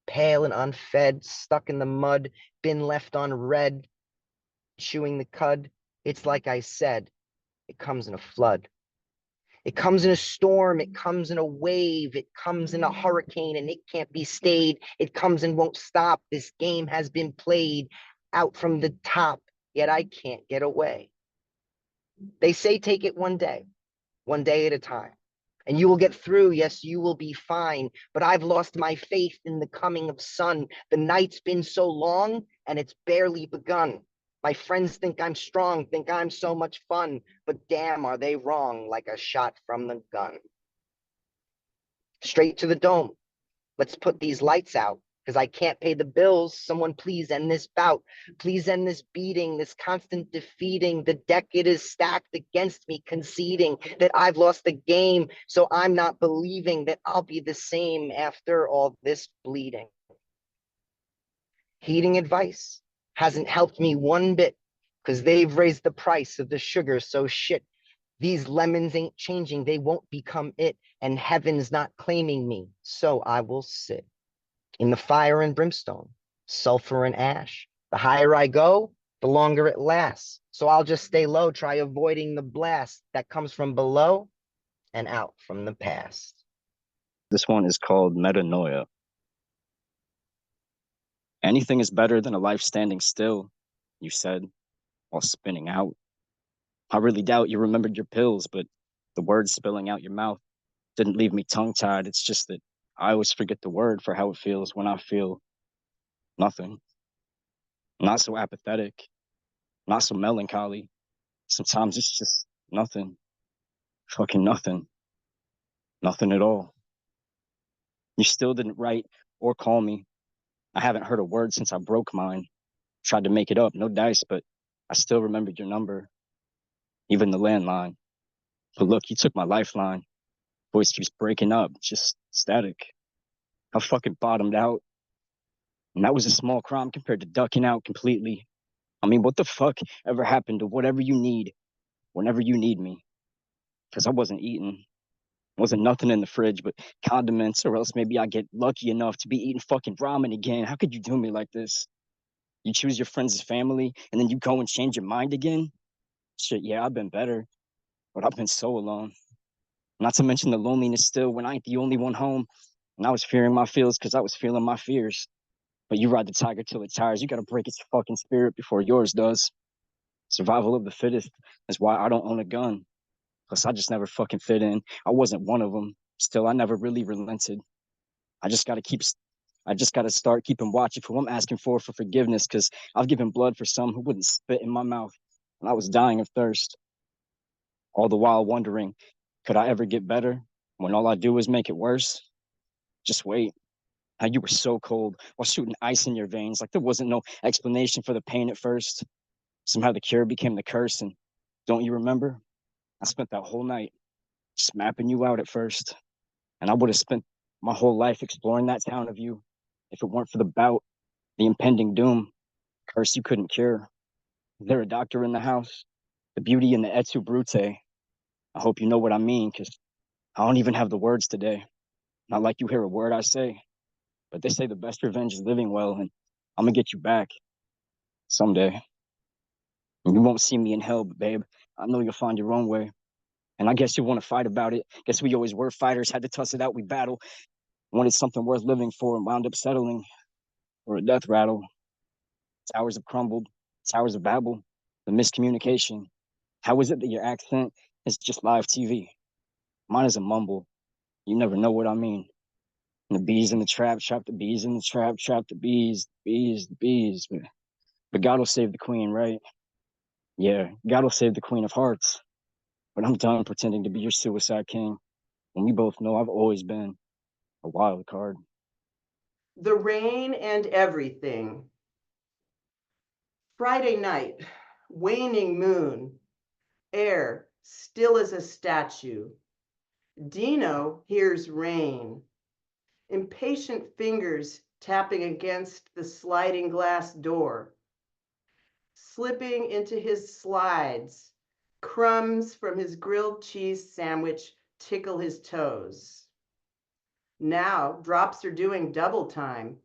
pale and unfed, stuck in the mud, been left on red, chewing the cud. It's like I said, it comes in a flood. It comes in a storm, it comes in a wave, it comes in a hurricane and it can't be stayed. It comes and won't stop. This game has been played out from the top, yet I can't get away. They say take it one day at a time. And you will get through, yes, you will be fine. But I've lost my faith in the coming of sun. The night's been so long and it's barely begun. My friends think I'm strong, think I'm so much fun, but damn, are they wrong, like a shot from the gun. Straight to the dome. Let's put these lights out, because I can't pay the bills. Someone please end this bout. Please end this beating, this constant defeating. The deck it is stacked against me, conceding that I've lost the game. So I'm not believing that I'll be the same after all this bleeding. Heeding advice hasn't helped me one bit, because they've raised the price of the sugar, so shit. These lemons ain't changing, they won't become it, and heaven's not claiming me, so I will sit in the fire and brimstone, sulfur and ash. The higher I go, the longer it lasts. So I'll just stay low, try avoiding the blast that comes from below and out from the past. This one is called Metanoia. Anything is better than a life standing still, you said, while spinning out. I really doubt you remembered your pills, but the words spilling out your mouth didn't leave me tongue-tied. It's just that I always forget the word for how it feels when I feel nothing. Not so apathetic, not so melancholy. Sometimes it's just nothing. Fucking nothing. Nothing at all. You still didn't write or call me. I haven't heard a word since I broke mine. Tried to make it up, no dice, but I still remembered your number. Even the landline. But look, you took my lifeline. Voice keeps breaking up, just static. I fucking bottomed out. And that was a small crime compared to ducking out completely. I mean, what the fuck ever happened to whatever you need, whenever you need me? Because I wasn't eating. Wasn't nothing in the fridge but condiments, or else maybe I get lucky enough to be eating fucking ramen again. How could you do me like this? You choose your friends as family, and then you go and change your mind again? Shit, yeah, I've been better, but I've been so alone. Not to mention the loneliness still when I ain't the only one home. And I was fearing my feels because I was feeling my fears. But you ride the tiger till it tires. You gotta break its fucking spirit before yours does. Survival of the fittest is why I don't own a gun. Plus, I just never fucking fit in. I wasn't one of them. Still, I never really relented. I just gotta keep. I just gotta start keeping watch of who I'm asking for forgiveness, because I've given blood for some who wouldn't spit in my mouth, and I was dying of thirst. All the while wondering, could I ever get better when all I do is make it worse? Just wait. How you were so cold while shooting ice in your veins, like there wasn't no explanation for the pain at first. Somehow the cure became the curse, and don't you remember? I spent that whole night just mapping you out at first, and I would have spent my whole life exploring that town of you if it weren't for the bout, the impending doom, curse you couldn't cure. Is there a doctor in the house? The beauty and the et tu brute. I hope you know what I mean, because I don't even have the words today. Not like you hear a word I say, but they say the best revenge is living well, and I'm gonna get you back someday. And you won't see me in hell, but babe, I know you'll find your own way. And I guess you want to fight about it. Guess we always were fighters, had to tuss it out, we battle. Wanted something worth living for and wound up settling for a death rattle. Towers have crumbled, towers of babble, the miscommunication. How is it that your accent is just live TV? Mine is a mumble. You never know what I mean. And the bees in the trap, trap the bees in the trap, trap the bees, the bees. But God will save the queen, right? Yeah, God will save the queen of hearts. But I'm done pretending to be your suicide king when we both know I've always been a wild card. The Rain and Everything. Friday night, waning moon, air still as a statue. Dino hears rain, impatient fingers tapping against the sliding glass door. Slipping into his slides, crumbs from his grilled cheese sandwich tickle his toes. Now drops are doing double time.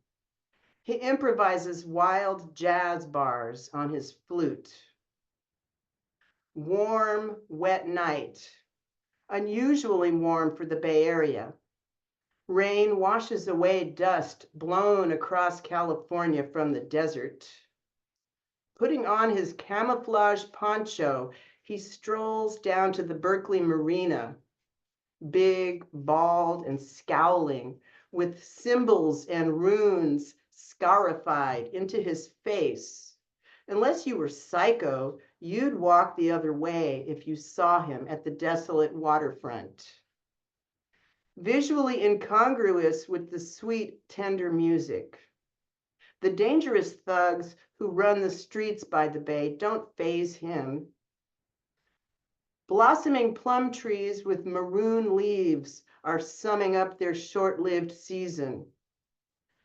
He improvises wild jazz bars on his flute. Warm, wet night, unusually warm for the Bay Area. Rain washes away dust blown across California from the desert. Putting on his camouflage poncho, he strolls down to the Berkeley Marina, big, bald, and scowling, with symbols and runes scarified into his face. Unless you were psycho, you'd walk the other way if you saw him at the desolate waterfront. Visually incongruous with the sweet, tender music. The dangerous thugs who run the streets by the bay don't faze him. Blossoming plum trees with maroon leaves are summing up their short-lived season.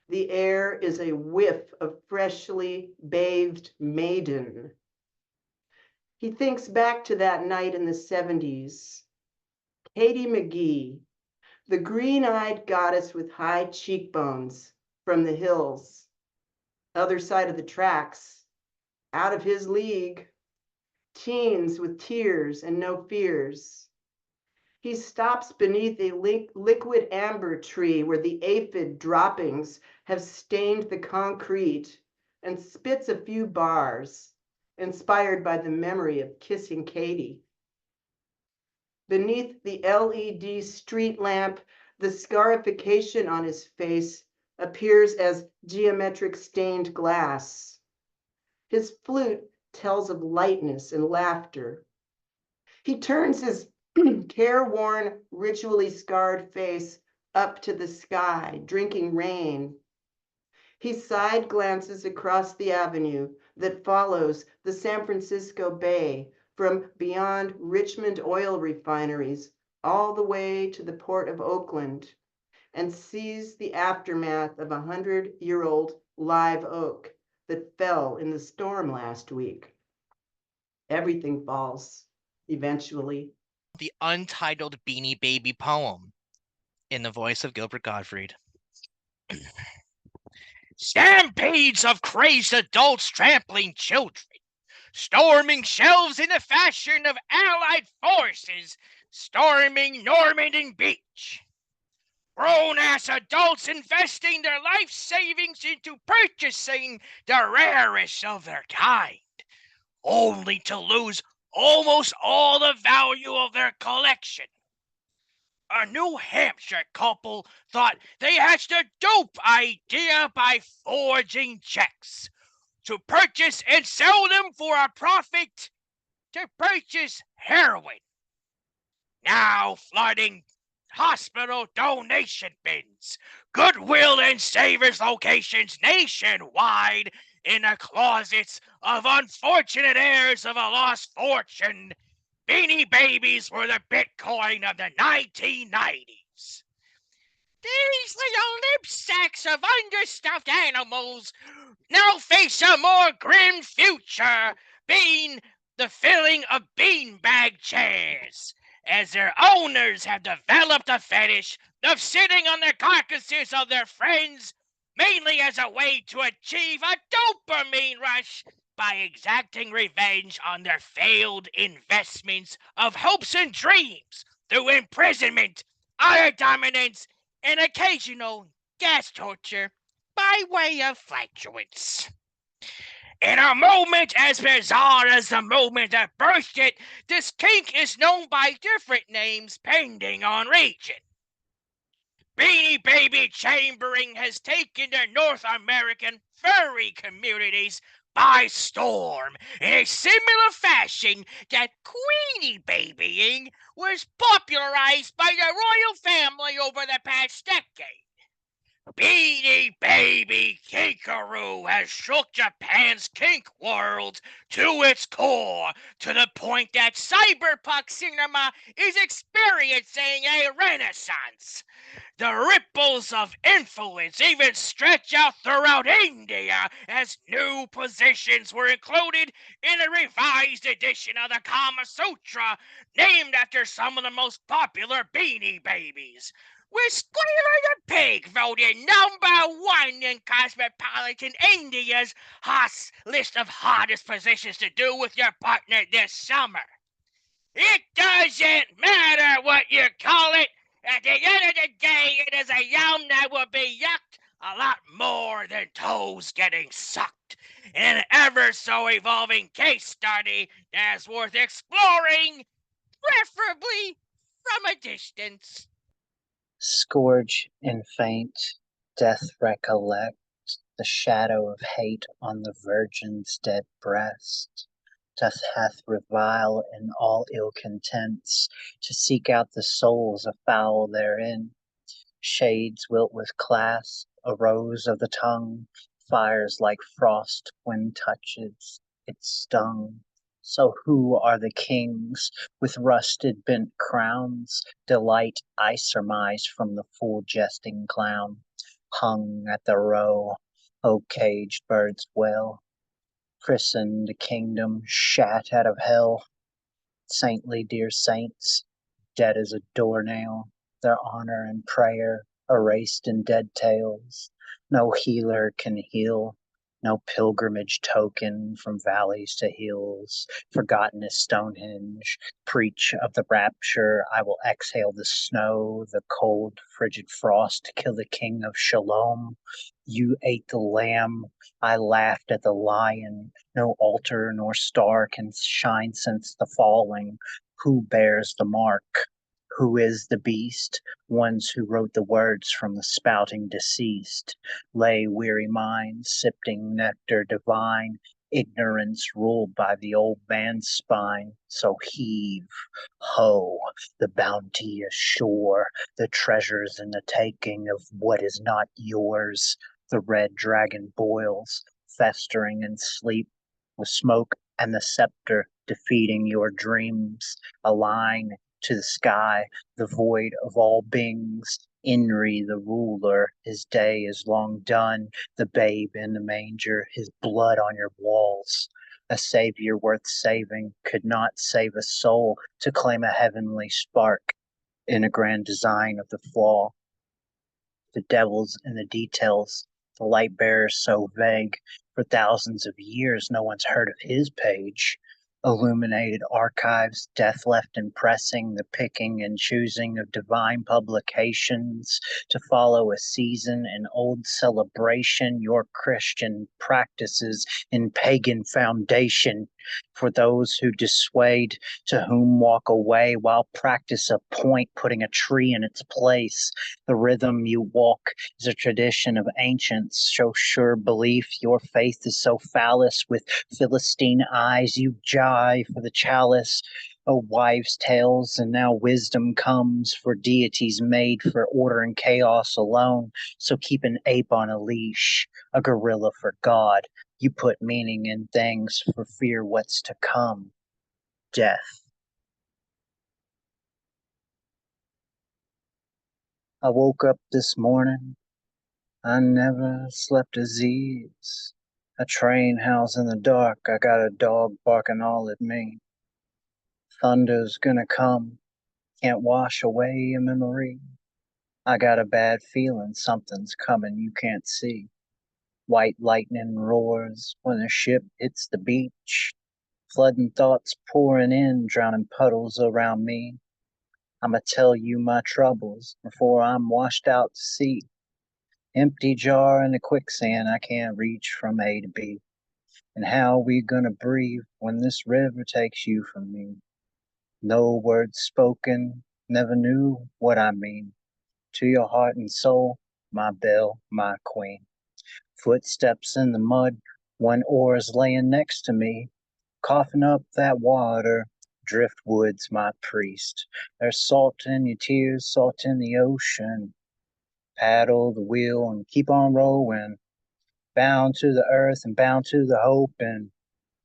The air is a whiff of freshly bathed maiden. He thinks back to that night in the 70s. Katie McGee, the green-eyed goddess with high cheekbones from the hills. Other side of the tracks, out of his league. Teens with tears and no fears. He stops beneath a liquid amber tree where the aphid droppings have stained the concrete and spits a few bars, inspired by the memory of kissing Katie. Beneath the LED street lamp, the scarification on his face appears as geometric stained glass. His flute tells of lightness and laughter. He turns his careworn, ritually scarred face up to the sky, drinking rain. He side glances across the avenue that follows the San Francisco Bay from beyond Richmond oil refineries all the way to the port of Oakland, and sees the aftermath of a 100-year-old live oak that fell in the storm last week. Everything falls, eventually. the Untitled Beanie Baby poem in the voice of Gilbert Gottfried. Stampedes of crazed adults trampling children, storming shelves in the fashion of Allied forces, storming Normandy Beach. Grown-ass adults investing their life savings into purchasing the rarest of their kind, only to lose almost all the value of their collection. A New Hampshire couple thought they hatched a dope idea by forging checks to purchase and sell them for a profit to purchase heroin. Now flooding hospital donation bins, Goodwill and Savers locations nationwide in the closets of unfortunate heirs of a lost fortune. Beanie Babies were the Bitcoin of the 1990s. These little lip sacks of understuffed animals now face a more grim future, being the filling of beanbag chairs, as their owners have developed a fetish of sitting on the carcasses of their friends, mainly as a way to achieve a dopamine rush by exacting revenge on their failed investments of hopes and dreams through imprisonment, utter dominance, and occasional gas torture by way of flatulence. In a moment as bizarre as the moment that birthed it, this kink is known by different names pending on region. Beanie Baby chambering has taken the North American furry communities by storm in a similar fashion that Queenie babying was popularized by the royal family over the past decade. Beanie Baby Kinkaroo has shook Japan's kink world to its core, to the point that cyberpunk cinema is experiencing a renaissance. The ripples of influence even stretch out throughout India as new positions were included in a revised edition of the Kama Sutra named after some of the most popular Beanie Babies, with Squealer the Pig voted #1 in Cosmopolitan India's list of hottest positions to do with your partner this summer. It doesn't matter what you call it. At the end of the day, it is a yum that will be yucked a lot more than toes getting sucked. In an ever so evolving case study that's worth exploring, preferably from a distance. Scourge and faint, death recollect the shadow of hate on the virgin's dead breast. Death hath revile in all ill contents to seek out the souls afoul therein. Shades wilt with clasp, a rose of the tongue, fires like frost when touches its stung. So who are the kings with rusted bent crowns? Delight I surmise from the fool jesting clown. Hung at the row, O caged birds well, christened a kingdom, shat out of hell. Saintly dear saints, dead as a doornail, their honor and prayer erased in dead tales. No healer can heal, no pilgrimage token from valleys to hills, forgotten is Stonehenge. Preach of the rapture, I will exhale the snow, the cold, frigid frost to kill the king of Shalom. You ate the lamb, I laughed at the lion. No altar nor star can shine since the falling. Who bears the mark? Who is the beast? Ones who wrote the words from the spouting deceased. Lay weary minds, sipping nectar divine, ignorance ruled by the old man's spine. So heave, ho, the bounty is sure, the treasures in the taking of what is not yours. The red dragon boils, festering in sleep, with smoke and the scepter defeating your dreams. A line to the sky, the void of all beings. Inri the ruler, his day is long done. The babe in the manger, his blood on your walls. A savior worth saving could not save a soul to claim a heavenly spark in a grand design of the flaw. The devil's in the details, the light bearer so vague. For thousands of years, no one's heard of his page. Illuminated archives, death left impressing, the picking and choosing of divine publications to follow a season in old celebration, your Christian practices in pagan foundation. For those who dissuade, to whom walk away while practice a point, putting a tree in its place. The rhythm you walk is a tradition of ancients. Show sure belief your faith is so phallus. With Philistine eyes you jive for the chalice. Oh, wives' tales, and now wisdom comes for deities made for order and chaos alone. So keep an ape on a leash, a gorilla for God. You put meaning in things for fear what's to come. Death. I woke up this morning. I never slept at ease. A train howls in the dark. I got a dog barking all at me. Thunder's gonna come. Can't wash away a memory. I got a bad feeling something's coming you can't see. White lightning roars when a ship hits the beach. Flooding thoughts pouring in, drowning puddles around me. I'ma tell you my troubles before I'm washed out to sea. Empty jar in the quicksand I can't reach from A to B. And how we gonna breathe when this river takes you from me? No words spoken, never knew what I mean. To your heart and soul, my belle, my queen. Footsteps in the mud, one oar's laying next to me. Coughing up that water, driftwood's my priest. There's salt in your tears, salt in the ocean. Paddle the wheel and keep on rowing. Bound to the earth and bound to the hope, and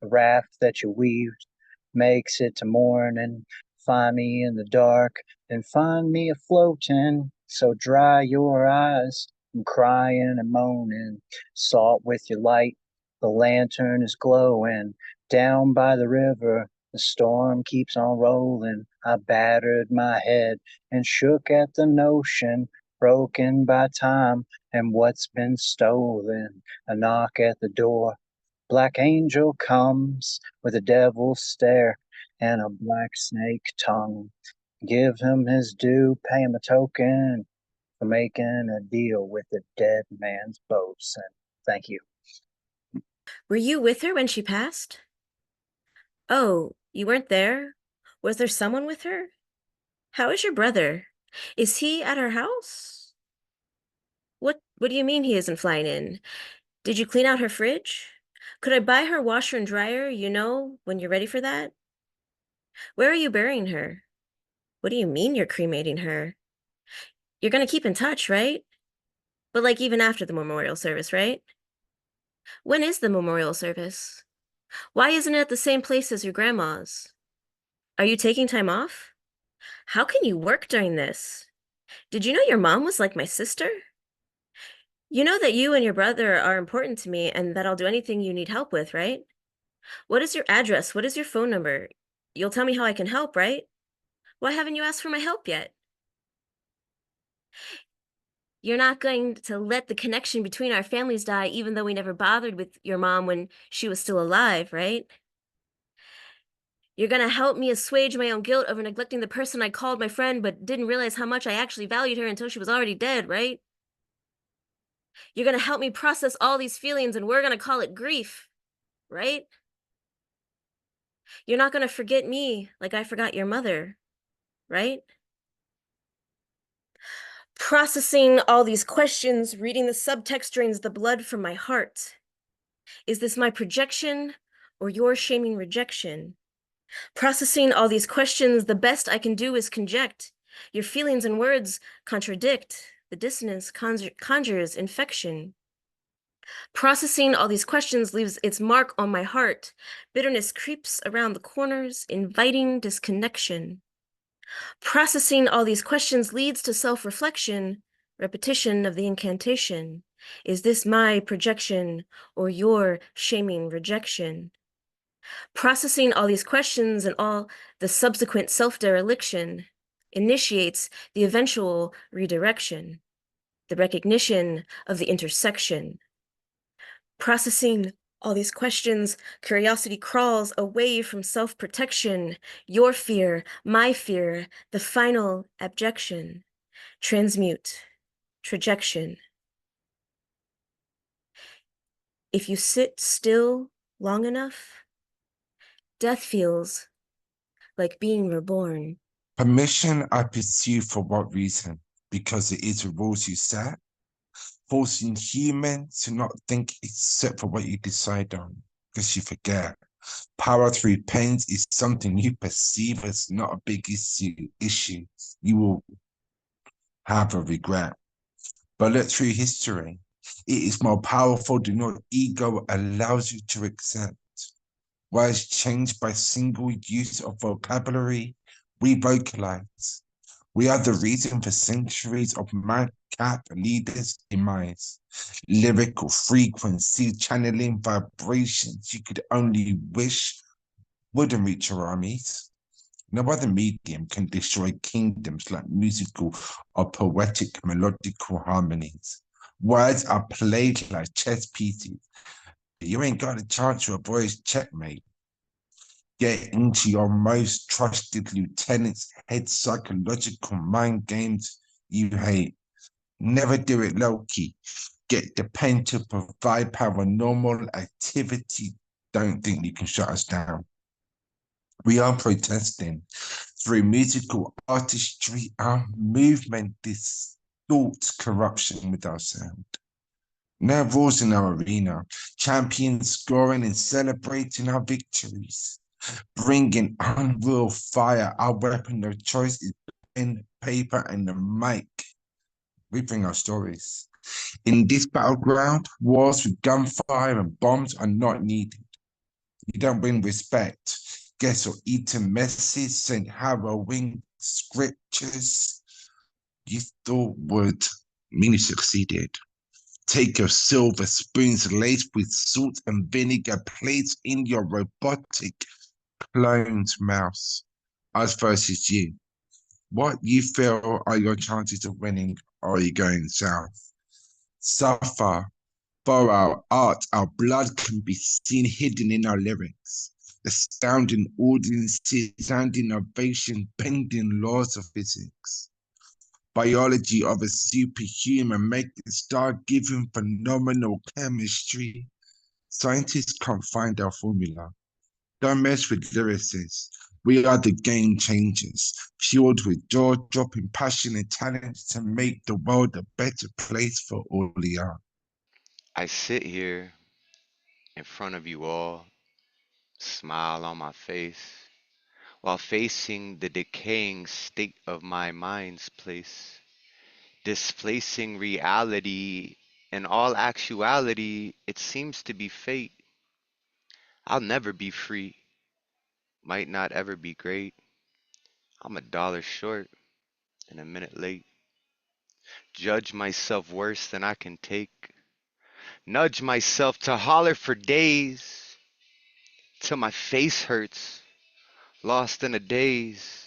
the raft that you weaved makes it to morning. Find me in the dark and find me afloating. So dry your eyes from crying and moaning. Salt with your light, the lantern is glowing. Down by the river, the storm keeps on rolling. I battered my head and shook at the notion, broken by time and what's been stolen. A knock at the door. Black angel comes with a devil's stare and a black snake tongue. Give him his due, pay him a token for making a deal with the dead man's bosun. Thank you. Were you with her when she passed? Oh, you weren't there? Was there someone with her? How is your brother? Is he at her house? What do you mean he isn't flying in? Did you clean out her fridge? Could I buy her washer and dryer, when you're ready for that? Where are you burying her? What do you mean you're cremating her? You're gonna keep in touch, right? But like even after the memorial service, right? When is the memorial service? Why isn't it at the same place as your grandma's? Are you taking time off? How can you work during this? Did you know your mom was like my sister? You know that you and your brother are important to me and that I'll do anything you need help with, right? What is your address? What is your phone number? You'll tell me how I can help, right? Why haven't you asked for my help yet? You're not going to let the connection between our families die even though we never bothered with your mom when she was still alive, right? You're gonna help me assuage my own guilt over neglecting the person I called my friend but didn't realize how much I actually valued her until she was already dead, right? You're gonna help me process all these feelings and we're gonna call it grief, right? You're not gonna forget me like I forgot your mother, right? Processing all these questions, reading the subtext drains the blood from my heart. Is this my projection or your shaming rejection? Processing all these questions, the best I can do is conject. Your feelings and words contradict. The dissonance conjures infection. Processing all these questions leaves its mark on my heart. Bitterness creeps around the corners, inviting disconnection. Processing all these questions leads to self-reflection, repetition of the incantation. Is this my projection or your shaming rejection? Processing all these questions and all the subsequent self-dereliction initiates the eventual redirection, the recognition of the intersection. Processing all these questions, curiosity crawls away from self-protection, your fear, my fear, the final abjection, transmute, trajection. If you sit still long enough, death feels like being reborn. Permission I pursue for what reason? Because it is the rules you set, forcing humans to not think except for what you decide on, because you forget. Power through pains is something you perceive as not a big issue. You will have a regret. But look through history. It is more powerful than your ego allows you to accept. Words changed by single use of vocabulary, we vocalize. We are the reason for centuries of madcap leaders' demise. Lyrical frequency channeling vibrations you could only wish wouldn't reach your armies. No other medium can destroy kingdoms like musical or poetic melodical harmonies. Words are played like chess pieces. You ain't got a chance to avoid checkmate. Get into your most trusted lieutenant's head psychological mind games you hate. Never do it low-key. Get the pen to provide paranormal activity. Don't think you can shut us down. We are protesting. Through musical artistry, our movement distorts corruption with our sound. No rules in our arena, champions scoring and celebrating our victories. Bringing unreal fire, our weapon of choice is pen, paper, and the mic. We bring our stories. In this battleground, wars with gunfire and bombs are not needed. You don't win respect. Guess or eating messes, send harrowing scriptures you thought would mean you succeeded. Take your silver spoons laced with salt and vinegar, placed in your robotic clone's mouse. Us versus you. What you feel are your chances of winning, or are you going south? Suffer for our art, our blood can be seen hidden in our lyrics. Astounding audiences, standing ovation, bending laws of physics. Biology of a superhuman, make the star giving phenomenal chemistry. Scientists can't find our formula. Don't mess with lyricists. We are the game changers, fueled with jaw-dropping passion and talent to make the world a better place for all the young. I sit here in front of you all, smile on my face, while facing the decaying state of my mind's place, displacing reality. In all actuality, it seems to be fate. I'll never be free, might not ever be great. I'm $1 short and a minute late. Judge myself worse than I can take. Nudge myself to holler for days till my face hurts, lost in a daze.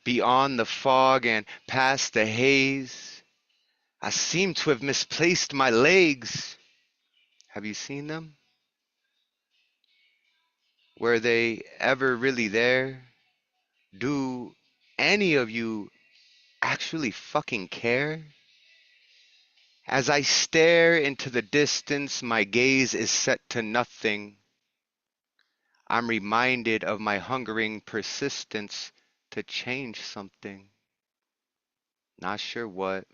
Beyond the fog and past the haze, I seem to have misplaced my legs. Have you seen them? Were they ever really there? Do any of you actually fucking care? As I stare into the distance, my gaze is set to nothing. I'm reminded of my hungering persistence to change something. Not sure what,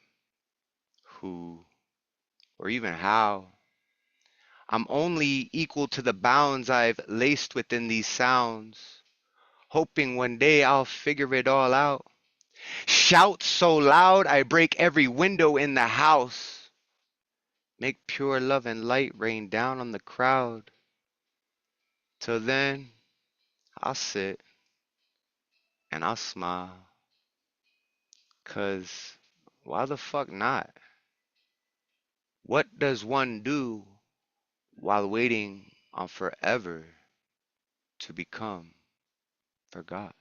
who, or even how. I'm only equal to the bounds I've laced within these sounds, hoping one day I'll figure it all out. Shout so loud I break every window in the house. Make pure love and light rain down on the crowd. Till then, I'll sit and I'll smile. 'Cause why the fuck not? What does one do while waiting on forever? to become forgot.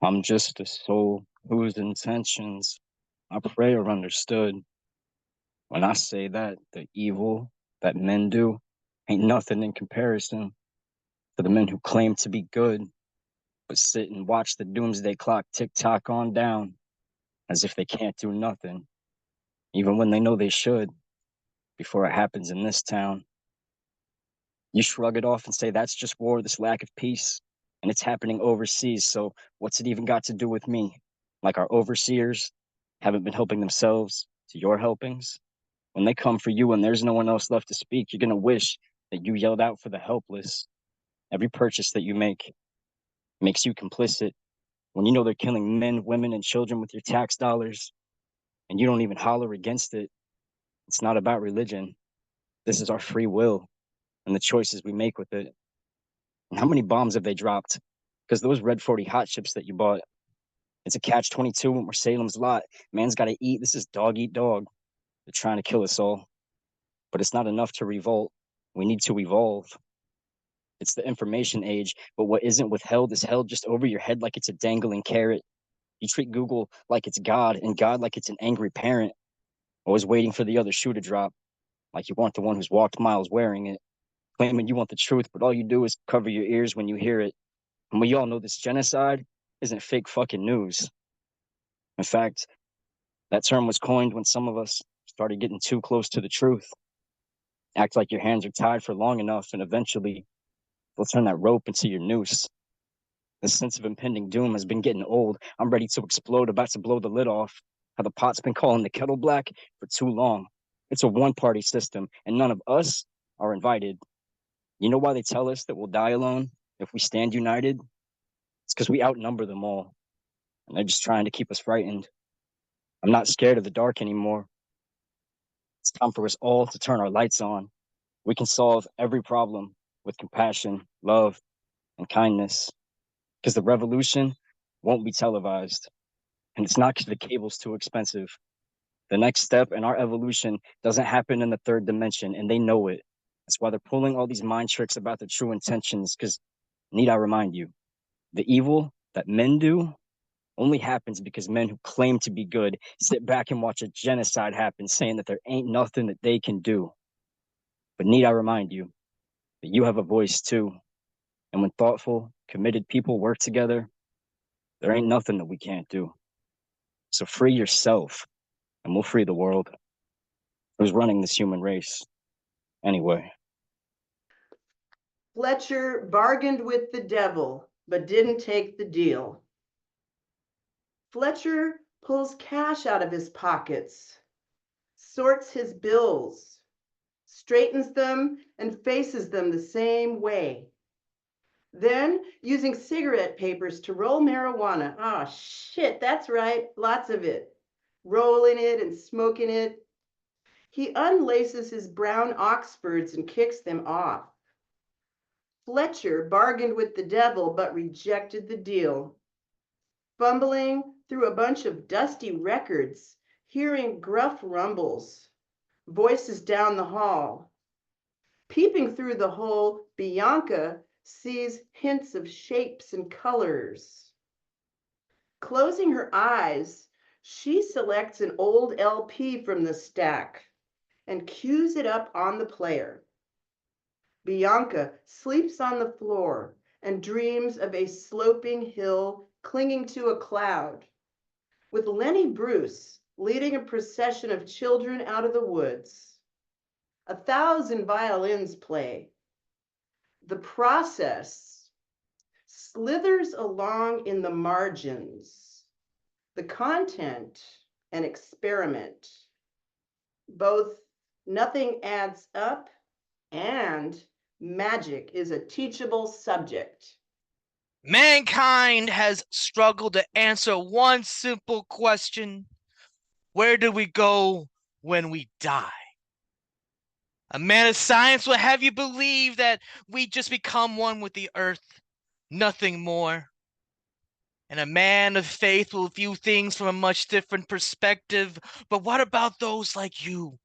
I'm just a soul whose intentions I pray are understood. When I say that the evil that men do ain't nothing in comparison to the men who claim to be good, but sit and watch the doomsday clock tick tock on down as if they can't do nothing, even when they know they should, before it happens in this town. You shrug it off and say that's just war, this lack of peace, and it's happening overseas, so what's it even got to do with me? Like our overseers haven't been helping themselves to your helpings? When they come for you and there's no one else left to speak, you're gonna wish that you yelled out for the helpless. Every purchase that you make makes you complicit when you know they're killing men, women, and children with your tax dollars, and you don't even holler against it. It's not about religion. This is our free will and the choices we make with it. And how many bombs have they dropped? Because those Red 40 hot chips that you bought, it's a catch 22 when we're Salem's Lot. Man's got to eat. This is dog eat dog. They're trying to kill us all. But it's not enough to revolt. We need to evolve. It's the information age, but what isn't withheld is held just over your head like it's a dangling carrot. You treat Google like it's God and God like it's an angry parent, always waiting for the other shoe to drop, like you want the one who's walked miles wearing it, claiming you want the truth, but all you do is cover your ears when you hear it. And we all know this genocide isn't fake fucking news. In fact, that term was coined when some of us started getting too close to the truth. Act like your hands are tied for long enough, and eventually they'll turn that rope into your noose. The sense of impending doom has been getting old. I'm ready to explode, about to blow the lid off. How the pot's been calling the kettle black for too long. It's a one-party system, and none of us are invited. You know why they tell us that we'll die alone if we stand united? It's because we outnumber them all, and they're just trying to keep us frightened. I'm not scared of the dark anymore. It's time for us all to turn our lights on. We can solve every problem with compassion, love, and kindness. Because the revolution won't be televised. And it's not because the cable's too expensive. The next step in our evolution doesn't happen in the third dimension, and they know it. That's why they're pulling all these mind tricks about their true intentions, because need I remind you, the evil that men do only happens because men who claim to be good sit back and watch a genocide happen, saying that there ain't nothing that they can do. But need I remind you that you have a voice too. And when thoughtful, committed people work together, there ain't nothing that we can't do. So free yourself, and we'll free the world. Who's running this human race anyway? Fletcher bargained with the devil, but didn't take the deal. Fletcher pulls cash out of his pockets, sorts his bills, straightens them, and faces them the same way. Then, using cigarette papers to roll marijuana. Oh, shit, that's right, lots of it. Rolling it and smoking it. He unlaces his brown Oxfords and kicks them off. Fletcher bargained with the devil, but rejected the deal. Fumbling through a bunch of dusty records, hearing gruff rumbles, voices down the hall. Peeping through the hole, Bianca sees hints of shapes and colors. Closing her eyes, she selects an old LP from the stack and cues it up on the player. Bianca sleeps on the floor and dreams of a sloping hill clinging to a cloud, with Lenny Bruce leading a procession of children out of the woods. 1,000 violins play. The process slithers along in the margins. The content, an experiment. Both nothing adds up and magic is a teachable subject. Mankind has struggled to answer one simple question: where do we go when we die? A man of science will have you believe that we just become one with the earth, nothing more. And a man of faith will view things from a much different perspective. But what about those like you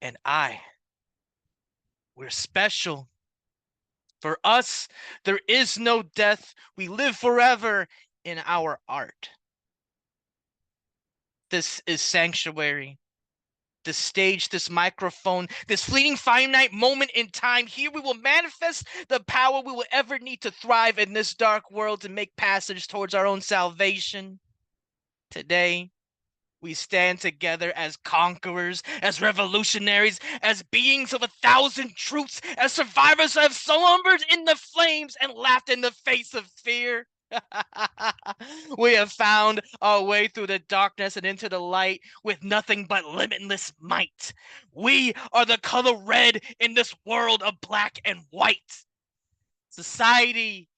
and I? We're special. For us, there is no death. We live forever in our art. This is sanctuary. This stage, this microphone, this fleeting finite moment in time. Here we will manifest the power we will ever need to thrive in this dark world and make passage towards our own salvation. Today, we stand together as conquerors, as revolutionaries, as beings of 1,000 truths, as survivors who have slumbered in the flames and laughed in the face of fear. We have found our way through the darkness and into the light with nothing but limitless might. We are the color red in this world of black and white. Society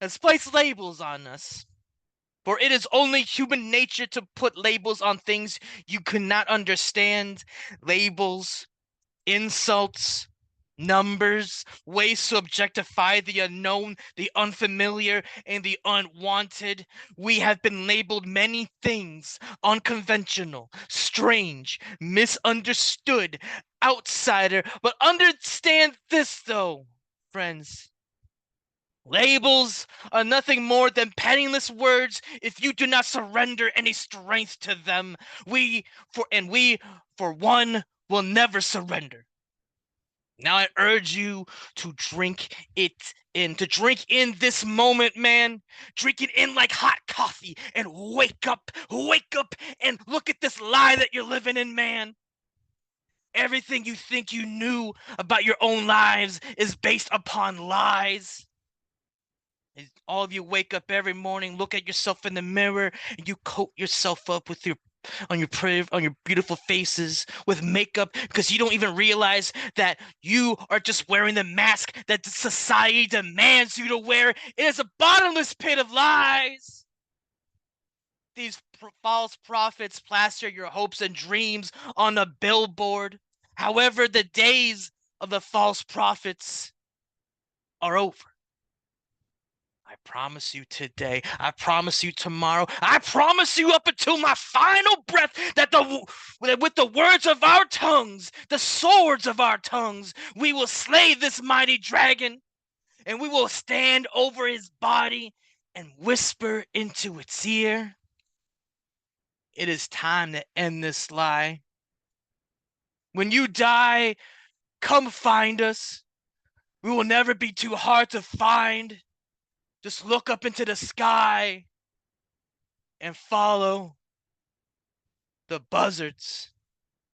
has placed labels on us. For it is only human nature to put labels on things you cannot understand. Labels, insults, numbers, ways to objectify the unknown, the unfamiliar, and the unwanted. We have been labeled many things: unconventional, strange, misunderstood, outsider. But understand this though, friends. Labels are nothing more than penniless words if you do not surrender any strength to them. We, for one, will never surrender. Now I urge you to drink in this moment, man. Drink it in like hot coffee and wake up, and look at this lie that you're living in, man. Everything you think you knew about your own lives is based upon lies. All of you wake up every morning, look at yourself in the mirror, and you coat yourself up with on your beautiful faces with makeup because you don't even realize that you are just wearing the mask that society demands you to wear. It is a bottomless pit of lies. These false prophets plaster your hopes and dreams on a billboard. However, the days of the false prophets are over. I promise you today, I promise you tomorrow, I promise you up until my final breath that with the words of our tongues, the swords of our tongues, we will slay this mighty dragon, and we will stand over his body and whisper into its ear. It is time to end this lie. When you die, come find us. We will never be too hard to find. Just look up into the sky and follow the buzzards.